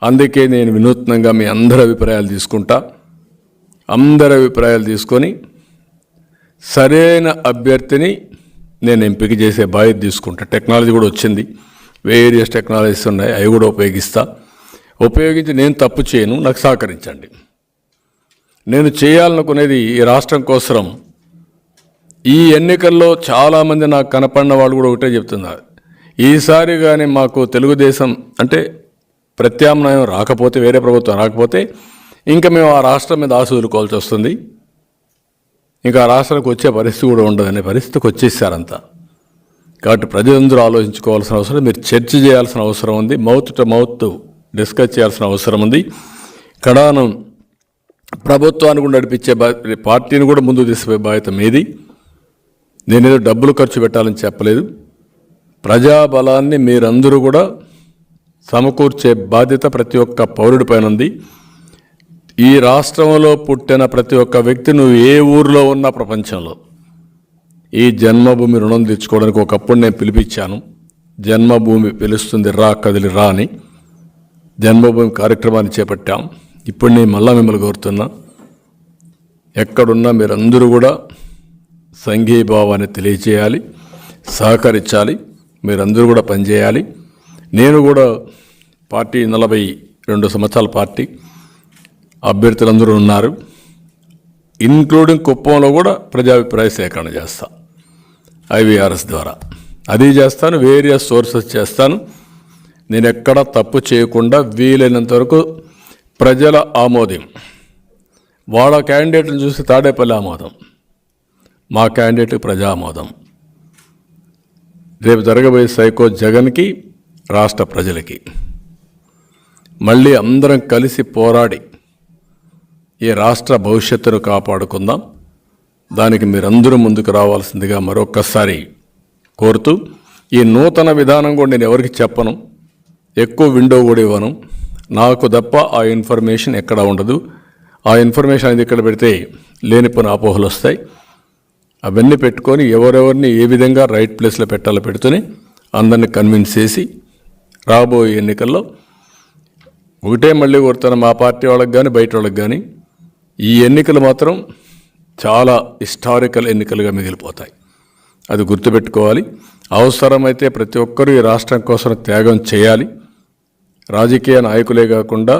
అందుకే నేను వినూత్నంగా మీ అందరి అభిప్రాయాలు తీసుకుంటా. అందరి అభిప్రాయాలు తీసుకొని సరైన అభ్యర్థిని నేను ఎంపిక చేసే బాధ్యత తీసుకుంటా. టెక్నాలజీ కూడా వచ్చింది, వేరియస్ టెక్నాలజీస్ ఉన్నాయి, అవి కూడా ఉపయోగిస్తా. ఉపయోగించి నేను తప్పు చేయను, నాకు సహకరించండి. నేను చేయాలనుకునేది ఈ రాష్ట్రం కోసం. ఈ ఎన్నికల్లో చాలామంది నాకు కనపడిన వాళ్ళు కూడా ఒకటే చెప్తున్నారు, ఈసారి కానీ మాకు తెలుగుదేశం అంటే ప్రత్యామ్నాయం రాకపోతే, వేరే ప్రభుత్వం రాకపోతే ఇంకా మేము ఆ రాష్ట్రం మీద ఆశ వదులుకోవాల్సి వస్తుంది, ఇంకా ఆ రాష్ట్రానికి వచ్చే పరిస్థితి కూడా ఉండదనే పరిస్థితికి వచ్చేసారంతా. కాబట్టి ప్రజలందరూ ఆలోచించుకోవాల్సిన అవసరం, మీరు చర్చ చేయాల్సిన అవసరం ఉంది, మౌత్ టు మౌత్ డిస్కస్ చేయాల్సిన అవసరం ఉంది. కడానం ప్రభుత్వాన్ని కూడా నడిపించే పార్టీని కూడా ముందుకు తీసుకుపోయే బాధ్యత మీది. నేనేదో డబ్బులు ఖర్చు పెట్టాలని చెప్పలేదు. ప్రజాబలాన్ని మీరందరూ కూడా సమకూర్చే బాధ్యత ప్రతి ఒక్క పౌరుడి పైన ఉంది. ఈ రాష్ట్రంలో పుట్టిన ప్రతి ఒక్క వ్యక్తి, నువ్వు ఏ ఊరిలో ఉన్నా ప్రపంచంలో, ఈ జన్మభూమి రుణం తెచ్చుకోవడానికి ఒకప్పుడు నేను పిలిపించాను. జన్మభూమి పిలుస్తుంది రా కదిలి రా అని జన్మభూమి కార్యక్రమాన్ని చేపట్టాం. ఇప్పుడు నేను మళ్ళా మిమ్మల్ని కోరుతున్నా, ఎక్కడున్నా మీరందరూ కూడా సంఘీభావాన్ని తెలియచేయాలి, సహకరించాలి, మీరందరూ కూడా పనిచేయాలి. నేను కూడా పార్టీ 42 సంవత్సరాల పార్టీ అభ్యర్థులందరూ ఉన్నారు, ఇన్క్లూడింగ్ కుప్పంలో కూడా ప్రజాభిప్రాయ సేకరణ చేస్తా IVRS ద్వారా. అది చేస్తాను, వేరియస్ సోర్సెస్ చేస్తాను. నేను ఎక్కడ తప్పు చేయకుండా వీలైనంత వరకు ప్రజల ఆమోదం, వాళ్ళ క్యాండిడేట్ని చూసి తాడేపల్లి ఆమోదం, మా క్యాండిడేట్ ప్రజా ఆమోదం, రేపు జరగబోయే సైకో జగన్కి, రాష్ట్ర ప్రజలకి మళ్ళీ అందరం కలిసి పోరాడి ఈ రాష్ట్ర భవిష్యత్తును కాపాడుకుందాం. దానికి మీరందరూ ముందుకు రావాల్సిందిగా మరొక్కసారి కోరుతూ, ఈ నూతన విధానం కూడా నేను ఎవరికి చెప్పను, ఎక్కువ విండో కూడా ఇవ్వను. నాకు తప్ప ఆ ఇన్ఫర్మేషన్ ఎక్కడ ఉండదు. ఆ ఇన్ఫర్మేషన్ అనేది ఇక్కడ పెడితే లేనిపోయిన అపోహలు వస్తాయి. అవన్నీ పెట్టుకొని ఎవరెవరిని ఏ విధంగా రైట్ ప్లేస్లో పెట్టాలో పెడుతూనే అందరినీ కన్విన్స్ చేసి రాబోయే ఎన్నికల్లో ఒకటే మళ్ళీ కొడుతున్న మా పార్టీ వాళ్ళకి కానీ బయట వాళ్ళకి కానీ, ఈ ఎన్నికలు మాత్రం చాలా హిస్టారికల్ ఎన్నికలుగా మిగిలిపోతాయి. అది గుర్తుపెట్టుకోవాలి. అవసరమైతే ప్రతి ఒక్కరూ ఈ రాష్ట్రం కోసం త్యాగం చేయాలి. రాజకీయ నాయకులే కాకుండా,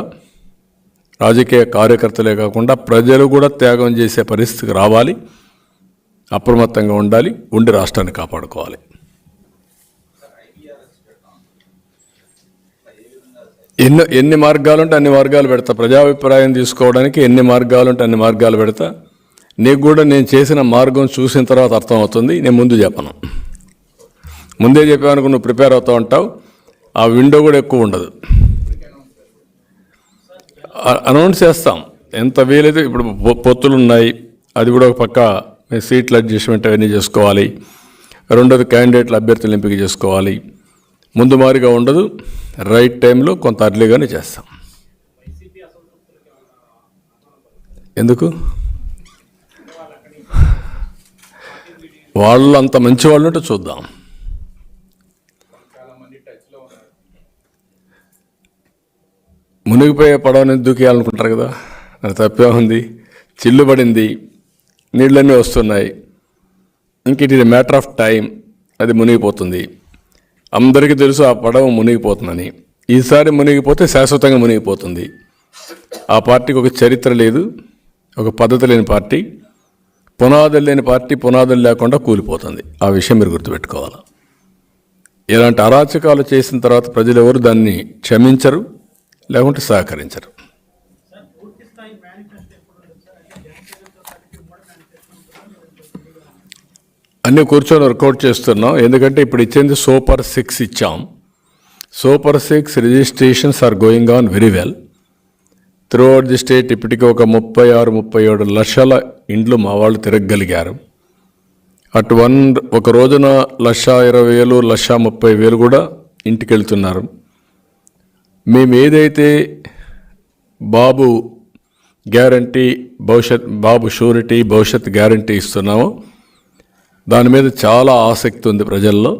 రాజకీయ కార్యకర్తలే కాకుండా ప్రజలు కూడా త్యాగం చేసే పరిస్థితికి రావాలి. అప్రమత్తంగా ఉండాలి, ఉండి రాష్ట్రాన్ని కాపాడుకోవాలి. ఎన్ని మార్గాలుంటే అన్ని మార్గాలు పెడతా. ప్రజాభిప్రాయం తీసుకోవడానికి ఎన్ని మార్గాలుంటే అన్ని మార్గాలు పెడతా. నీకు కూడా నేను చేసిన మార్గం చూసిన తర్వాత అర్థమవుతుంది. నేను ముందు చెప్పను, ముందే చెప్పానుకో నువ్వు ప్రిపేర్ అవుతూ ఉంటావు. ఆ విండో కూడా ఎక్కువ ఉండదు. అనౌన్స్ చేస్తాం ఎంత వీలైతే. ఇప్పుడు పొత్తులు ఉన్నాయి, అది కూడా ఒక పక్క సీట్ల అడ్జస్ట్మెంట్ అవన్నీ చేసుకోవాలి. రెండోది క్యాండిడేట్ల అభ్యర్థులు ఎంపిక చేసుకోవాలి. ముందు మారిగా ఉండదు, రైట్ టైంలో కొంత అర్లీగానే చేస్తాం. ఎందుకు వాళ్ళు అంత మంచి వాళ్ళు ఉంటే చూద్దాం. మునిగిపోయే పడవని దూకేయాలనుకుంటారు కదా, అది తప్పే ఉంది. చిల్లు పడింది, నీళ్ళన్నీ వస్తున్నాయి, ఇంక it is matter of time, అది మునిగిపోతుంది. అందరికీ తెలుసు ఆ పడవ మునిగిపోతుందని. ఈసారి మునిగిపోతే శాశ్వతంగా మునిగిపోతుంది. ఆ పార్టీకి ఒక చరిత్ర లేదు, ఒక పద్ధతి లేని పార్టీ, పునాదులు లేని పార్టీ, పునాదులు లేకుండా కూలిపోతుంది. ఆ విషయం మీరు గుర్తుపెట్టుకోవాలి. ఇలాంటి అరాచకాలు చేసిన తర్వాత ప్రజలు ఎవరు దాన్ని క్షమించరు, లేకుంటే సహకరించరు. అన్నీ కూర్చొని వర్కౌట్ చేస్తున్నాం. ఎందుకంటే ఇప్పుడు ఇచ్చింది సూపర్ 6 ఇచ్చాం. Super 6 registrations are going on very well throughout the state. ఇప్పటికీ ఒక 36-37 లక్షల ఇండ్లు మా వాళ్ళు తిరగగలిగారు. అటు ఒక రోజున 1,20,000, 1,30,000 కూడా ఇంటికి వెళ్తున్నారు. మేము ఏదైతే బాబు గ్యారంటీ బాబు షూరిటీ భవిష్యత్ గ్యారంటీ ఇస్తున్నామో దాని మీద చాలా ఆసక్తి ఉంది ప్రజల్లో.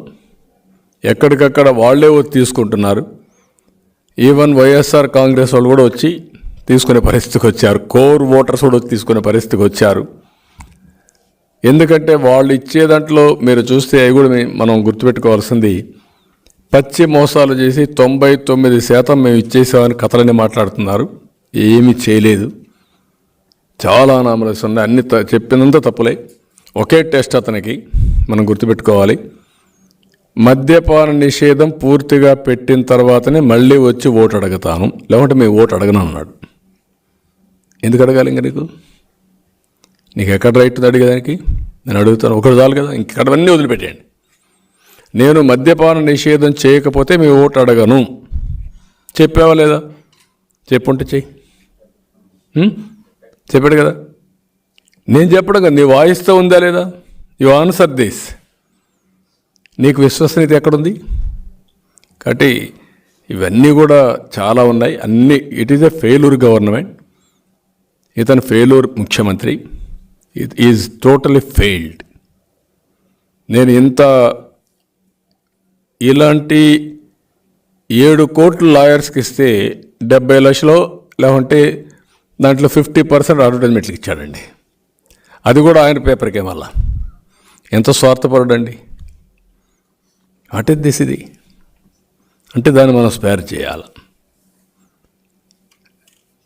ఎక్కడికక్కడ వాళ్ళే తీసుకుంటున్నారు. ఈవెన్ వైఎస్ఆర్ కాంగ్రెస్ వాళ్ళు కూడా వచ్చి తీసుకునే పరిస్థితికి వచ్చారు. కోర్ ఓటర్స్ కూడా తీసుకునే పరిస్థితికి వచ్చారు. ఎందుకంటే వాళ్ళు ఇచ్చే దాంట్లో మీరు చూస్తే అవి కూడా మనం గుర్తుపెట్టుకోవాల్సింది, పచ్చి మోసాలు చేసి 99% మేము ఇచ్చేసామని కథలని మాట్లాడుతున్నారు. ఏమీ చేయలేదు. చాలా అనామలీస్ ఉన్నాయి. అన్ని చెప్పినంత తప్పులే. ఒకే టెస్ట్ అతనికి మనం గుర్తుపెట్టుకోవాలి. మద్యపాన నిషేధం పూర్తిగా పెట్టిన తర్వాతనే మళ్ళీ వచ్చి ఓటు అడుగుతాను, లేకుంటే మీ ఓటు అడగను అన్నాడు. ఎందుకు అడగాలి? ఇంకా నీకు ఎక్కడ రైట్ ఉంది అడిగేదానికి? నేను అడుగుతాను, ఒకటి చాలు కదా, ఇంకెక్కడవన్నీ వదిలిపెట్టేయండి. నేను మద్యపాన నిషేధం చేయకపోతే మీ ఓటు అడగను చెప్పావా లేదా? చెప్పుంటే చెయ్యి. చెప్పాడు కదా. నేను చెప్పడం కదా, నీ వాయిస్తో ఉందా లేదా? You answer this. నీకు విశ్వసనీయత ఎక్కడుంది? కాబట్టి ఇవన్నీ కూడా చాలా ఉన్నాయి. అన్నీ it is a failure government. ఇతను ఫెయిల్యూర్ ముఖ్యమంత్రి. It is totally failed. నేను ఇలాంటి 7 కోట్లు లాయర్స్కి ఇస్తే 70 లక్షలు, లేకుంటే దాంట్లో 50% అడ్వర్టైజ్మెంట్కి ఇచ్చాడండి. అది కూడా ఆయన పేపర్కే. మళ్ళా ఎంత స్వార్థపరుడండి. అంటే ఇది అంటే దాన్ని మనం స్పేర్ చేయాలి.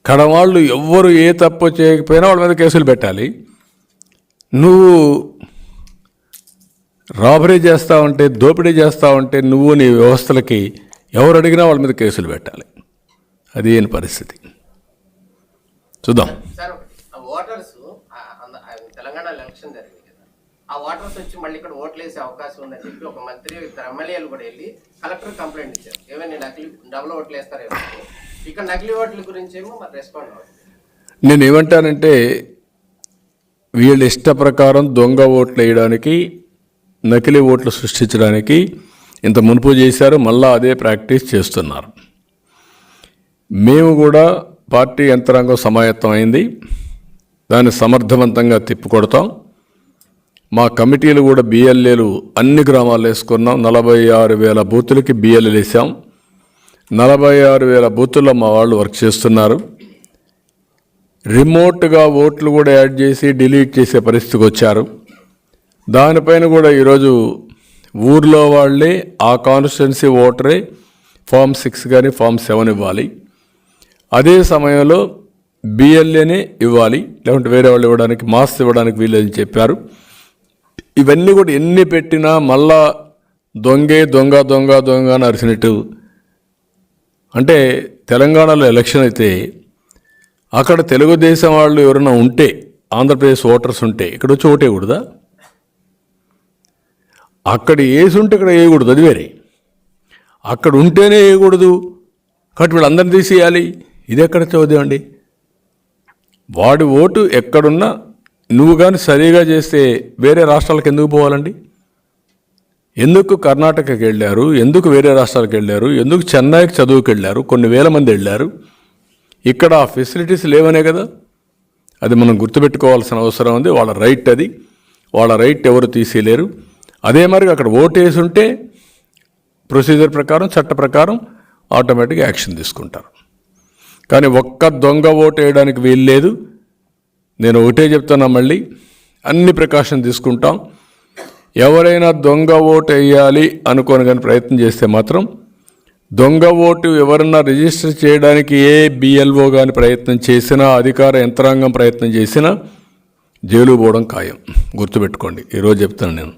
కడవాళ్ళు ఎవ్వరు ఏ తప్పు చేయకపోయినా వాళ్ళ మీద కేసులు పెట్టాలి. నువ్వు రాబరీ చేస్తావంటే, దోపిడీ చేస్తావంటే నువ్వు నీ వ్యవస్థలకి ఎవరు అడిగినా వాళ్ళ మీద కేసులు పెట్టాలి. అది ఏని పరిస్థితి. చూద్దాం. తెలంగాణ ఎలక్షన్ జరిగింది కదా, ఆ ఓటర్స్ వచ్చి మళ్ళీ ఇక్కడ ఓట్లు వేసే అవకాశం ఉందని చెప్పి ఒక మంత్రి, 2 ఎమ్మెల్యేలు కూడా వెళ్ళి కలెక్టర్ కంప్లైంట్ ఇచ్చారు. ఏమైనా నకిలీ డబుల్ ఓట్లు వేస్తారేమో. ఇక్కడ నకిలీ ఓట్ల గురించి ఏమో మరి రెస్పాండ్ అవ్వాలి. నేను ఏమంటానంటే, వీళ్ళ ఇష్ట ప్రకారం దొంగ ఓట్లు వేయడానికి, నకిలీ ఓట్లు సృష్టించడానికి ఇంత మునుపు చేశారు. మళ్ళా అదే ప్రాక్టీస్ చేస్తున్నారు. మేము కూడా పార్టీ యంత్రాంగం సమాయత్తం అయింది. దాన్ని సమర్థవంతంగా తిప్పికొడతాం. మా కమిటీలు కూడా బిఎల్ఏలు అన్ని గ్రామాల్లో వేసుకున్నాం. 46,000 బూతులకి బిఎల్ఏలు వేసాం. 46,000 బూతుల్లో మా వాళ్ళు వర్క్ చేస్తున్నారు. రిమోట్గా ఓట్లు కూడా యాడ్ చేసి డిలీట్ చేసే పరిస్థితికి వచ్చారు. దానిపైన కూడా ఈరోజు ఊర్లో వాళ్ళే ఆ కాన్స్టిట్యున్సీ ఓటరే ఫామ్ 6 కానీ ఫామ్ 7 ఇవ్వాలి. అదే సమయంలో బిఎల్ఏనే ఇవ్వాలి, లేకుంటే వేరే వాళ్ళు ఇవ్వడానికి, మాస్ ఇవ్వడానికి వీళ్ళని చెప్పారు. ఇవన్నీ కూడా ఎన్ని పెట్టినా మళ్ళా దొంగే దొంగ దొంగ దొంగ అని అరిసినట్టు. అంటే తెలంగాణలో ఎలక్షన్ అయితే అక్కడ తెలుగుదేశం వాళ్ళు ఎవరైనా ఉంటే, ఆంధ్రప్రదేశ్ ఓటర్స్ ఉంటే ఇక్కడ వచ్చి ఓటేయకూడదా? అక్కడ వేసి ఉంటే ఇక్కడ వేయకూడదు, అది వేరే. అక్కడ ఉంటేనే వేయకూడదు కాబట్టి వీళ్ళందరినీ తీసేయాలి. ఇది ఎక్కడ చదువుదాం అండి? వాడి ఓటు ఎక్కడున్నా నువ్వు కానీ సరిగా చేస్తే వేరే రాష్ట్రాలకు ఎందుకు పోవాలండి? ఎందుకు కర్ణాటకకి వెళ్ళారు? ఎందుకు వేరే రాష్ట్రాలకు వెళ్ళారు? ఎందుకు చెన్నైకి చదువుకు వెళ్ళారు? కొన్ని వేల మంది వెళ్ళారు. ఇక్కడ ఆ ఫెసిలిటీస్ లేవనే కదా. అది మనం గుర్తుపెట్టుకోవాల్సిన అవసరం ఉంది. వాళ్ళ రైట్ అది. వాళ్ళ రైట్ ఎవరు తీసేయలేరు. అదే మరి అక్కడ ఓటు వేసి ఉంటే ప్రొసీజర్ ప్రకారం, చట్ట ప్రకారం ఆటోమేటిక్గా యాక్షన్ తీసుకుంటారు. కానీ ఒక్క దొంగ ఓటు వేయడానికి వీల్లేదు. నేను ఒకటే చెప్తున్నా, మళ్ళీ అన్ని ప్రికాషన్ తీసుకుంటాం. ఎవరైనా దొంగ ఓటు వేయాలి అనుకొని కానీ ప్రయత్నం చేస్తే మాత్రం, దొంగ ఓటు ఎవరన్నా రిజిస్టర్ చేయడానికి ఏ బిఎల్ఓ కానీ ప్రయత్నం చేసినా, అధికార యంత్రాంగం ప్రయత్నం చేసినా జైలు పోవడం ఖాయం. గుర్తుపెట్టుకోండి. ఈరోజు చెప్తాను నేను,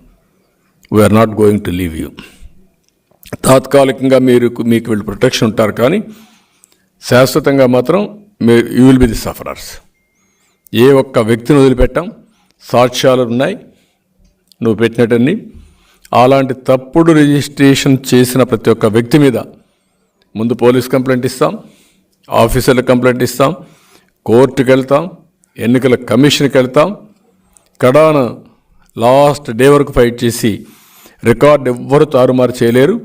we are not going to leave you. తాత్కాలికంగా మీకు వీళ్ళు ప్రొటెక్షన్ ఉంటారు, కానీ శాశ్వతంగా మాత్రం you will be the sufferers. ఏ ఒక్క వ్యక్తిని వదిలిపెట్టాం. సాక్ష్యాలు ఉన్నాయి నువ్వు పెట్టినట్టన్ని. అలాంటి తప్పుడు రిజిస్ట్రేషన్ చేసిన ప్రతి ఒక్క వ్యక్తి మీద ముందు పోలీస్ కంప్లైంట్ ఇస్తాం, ఆఫీసర్లకు కంప్లైంట్ ఇస్తాం, కోర్టుకు వెళ్తాం, ఎన్నికల కమిషన్కి వెళ్తాం. కడాన లాస్ట్ డే వరకు ఫైట్ చేసి రికార్డు ఎవ్వరు తారుమారు చేయలేరు.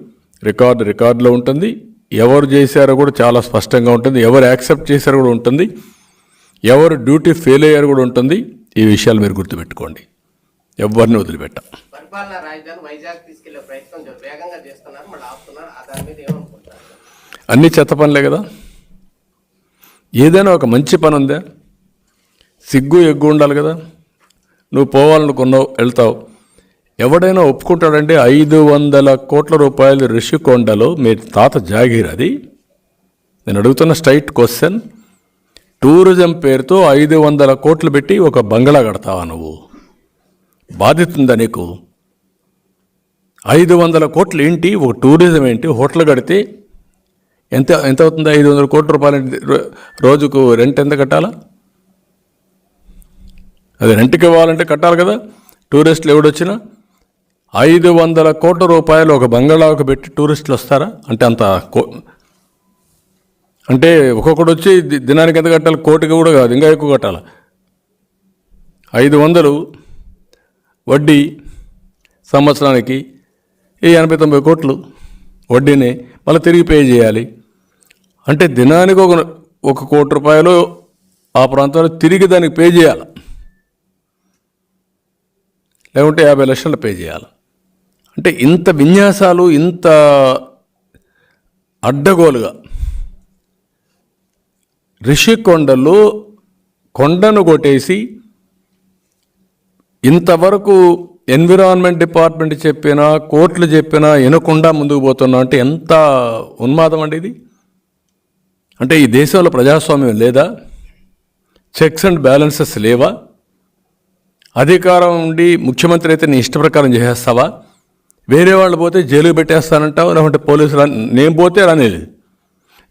రికార్డులో ఉంటుంది. ఎవరు చేశారో కూడా చాలా స్పష్టంగా ఉంటుంది. ఎవరు యాక్సెప్ట్ చేశారో కూడా ఉంటుంది. ఎవరు డ్యూటీ ఫెయిల్ అయ్యారో కూడా ఉంటుంది. ఈ విషయాలు మీరు గుర్తుపెట్టుకోండి. ఎవరిని వదిలిపెట్టాం. పరిపాలనా రాజధాని వైజాగ్ తీసుకెళ్లే ప్రయత్నం వేగంగా చేస్తున్నారు, మళ్ళీ ఆపుతున్నారు. దాని మీద ఏమనుకుంటారు? అన్ని చెత్త పనులే కదా. ఏదైనా ఒక మంచి పని ఉందా? సిగ్గు ఎగ్గు ఉండాలి కదా. నువ్వు పోవాలనుకున్నావు, వెళ్తావు. ఎవడైనా ఒప్పుకుంటాడంటే 500 కోట్ల రూపాయలు రిషికొండలో మీ తాత జాగీర్ అది. నేను అడుగుతున్న స్ట్రైట్ క్వశ్చన్, టూరిజం పేరుతో 500 కోట్లు పెట్టి ఒక బంగ్లా కడతావా నువ్వు? బాధ్యత ఉందా నీకు? 500 కోట్లు ఏంటి, ఒక టూరిజం ఏంటి? హోటల్ కడితే ఎంత ఎంత అవుతుంది? 500 కోట్ల రూపాయలు రోజుకు రెంట్ ఎంత కట్టాలా? అది రెంట్కి ఇవ్వాలంటే కట్టాలి కదా. టూరిస్టులు ఎవడొచ్చినా 500 కోట్ల రూపాయలు ఒక బంగాళాకు పెట్టి టూరిస్టులు వస్తారా? అంటే అంటే ఒక్కొక్కడు వచ్చి దినానికి ఎంత కట్టాలి? కోటికి కూడా కాదు, ఇంకా ఎక్కువ కట్టాలి. 500 వడ్డీ సంవత్సరానికి 80-90 కోట్లు వడ్డీని మళ్ళీ తిరిగి పే చేయాలి. అంటే దినానికి ఒక కోటి రూపాయలు ఆ ప్రాంతంలో తిరిగి దానికి పే చేయాలి, లేకుంటే 50 లక్షలు పే చేయాలి. అంటే ఇంత విన్యాసాలు, ఇంత అడ్డగోలుగా రిషికొండలో కొండను కొట్టేసి ఇంతవరకు ఎన్విరాన్మెంట్ డిపార్ట్మెంట్ చెప్పినా, కోర్టులు చెప్పినా వినకుండా ముందుకు పోతున్నా అంటే ఎంత ఉన్మాదం అండి ఇది. అంటే ఈ దేశంలో ప్రజాస్వామ్యం లేదా? చెక్స్ అండ్ బ్యాలెన్సెస్ లేవా? అధికారం ఉండి ముఖ్యమంత్రి అయితే నీ ఇష్ట ప్రకారం చేసేస్తావా? వేరే వాళ్ళు పోతే జైలుకి పెట్టేస్తానంటావు, లేకుంటే పోలీసులు నేను పోతే రానిలేదు,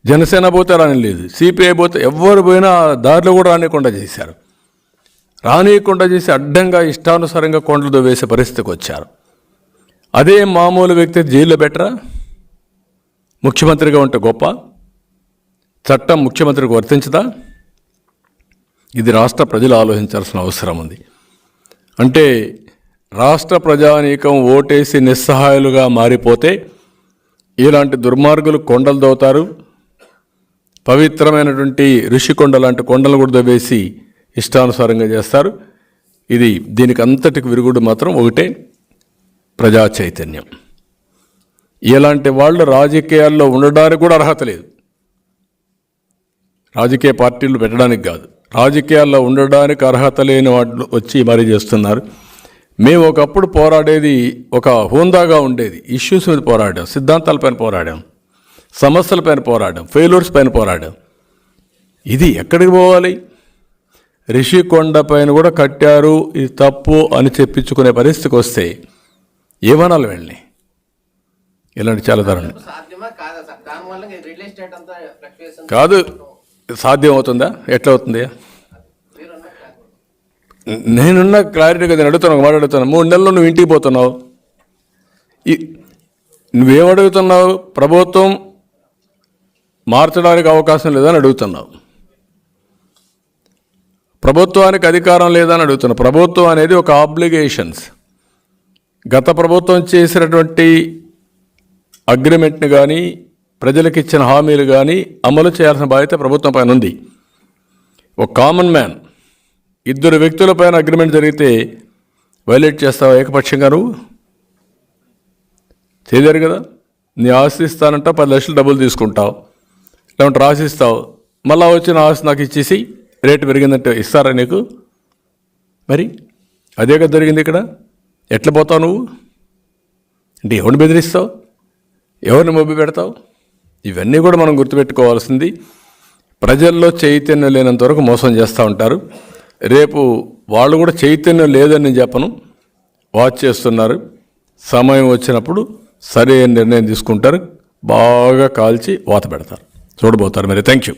జనసేన పోతే రానిలేదు, సిపిఐ పోతే ఎవరు పోయినా దారిలో కూడా రానియకుండా చేశారు. రానియకుండా చేసి అడ్డంగా ఇష్టానుసారంగా కొండలు వేసే పరిస్థితికి వచ్చారు. అదే మామూలు వ్యక్తి జైల్లో పెట్టరా? ముఖ్యమంత్రిగా ఉంటే గొప్ప, చట్టం ముఖ్యమంత్రికి వర్తించదా? ఇది రాష్ట్ర ప్రజలు ఆలోచించాల్సిన అవసరం ఉంది. అంటే రాష్ట్ర ప్రజానీకం ఓటేసి నిస్సహాయులుగా మారిపోతే ఇలాంటి దుర్మార్గులు కొండలు దోతారు, పవిత్రమైనటువంటి ఋషికొండ లాంటి కొండలు కూడా దవ్వేసి ఇష్టానుసారంగా చేస్తారు. దీనికి అంతటికి విరుగుడు మాత్రం ఒకటే, ప్రజా చైతన్యం. ఇలాంటి వాళ్ళు రాజకీయాల్లో ఉండడానికి కూడా అర్హత లేదు. రాజకీయ పార్టీలు పెట్టడానికి కాదు, రాజకీయాల్లో ఉండడానికి అర్హత లేని వాళ్ళు వచ్చి మరీ చేస్తున్నారు. మేము ఒకప్పుడు పోరాడేది ఒక హోందాగా ఉండేది. ఇష్యూస్ మీద పోరాడాం, సిద్ధాంతాలపైన పోరాడాం, సమస్యలపైన పోరాడాం, ఫెయిల్యూర్స్ పైన పోరాడాం. ఇది ఎక్కడికి పోవాలి? రిషికొండ పైన కూడా కట్టారు, ఇది తప్పు అని చెప్పించుకునే పరిస్థితికి వస్తే ఏమనాలి వెళ్ళి? ఇలాంటి చాలా దారుణం. కాదు, సాధ్యం అవుతుందా? ఎట్లా అవుతుంది? నేనున్న క్లారిటీగా నేను అడుగుతాను, ఒక మాట అడుగుతాను. 3 నెలల్లో నువ్వు ఇంటికి పోతున్నావు, నువ్వేమడుగుతున్నావు? ప్రభుత్వం మార్చడానికి అవకాశం లేదని అడుగుతున్నావు, ప్రభుత్వానికి అధికారం లేదని అడుగుతున్నావు. ప్రభుత్వం అనేది ఒక ఆబ్లిగేషన్స్, గత ప్రభుత్వం చేసినటువంటి అగ్రిమెంట్ని కానీ ప్రజలకు ఇచ్చిన హామీలు కానీ అమలు చేయాల్సిన బాధ్యత ప్రభుత్వం పైన ఉంది. ఒక కామన్ మ్యాన్, 2 వ్యక్తుల పైన అగ్రిమెంట్ జరిగితే వైలేట్ చేస్తావు ఏకపక్షంగా? నువ్వు చేయలేరు కదా. నీ ఆస్తి ఇస్తానంట 10 లక్షలు డబ్బులు తీసుకుంటావు, లేకుంటే రాసిస్తావు, మళ్ళా వచ్చిన ఆస్తి నాకు ఇచ్చేసి రేటు పెరిగిందంటే ఇస్తారా నీకు? మరి అదే కదా జరిగింది ఇక్కడ. ఎట్లా పోతావు నువ్వు? అంటే ఎవరిని బెదిరిస్తావు, ఎవరిని మొబ్బి పెడతావు? ఇవన్నీ కూడా మనం గుర్తుపెట్టుకోవాల్సింది. ప్రజల్లో చైతన్యం లేనంత వరకు మోసం చేస్తూ ఉంటారు. రేపు వాళ్ళు కూడా చైతన్యం లేదని నేను చెప్పను, వాచ్ చేస్తున్నారు. సమయం వచ్చినప్పుడు సరైన నిర్ణయం తీసుకుంటారు, బాగా కాల్చి వాత పెడతారు, చూడబోతారు. మరి థ్యాంక్ యూ.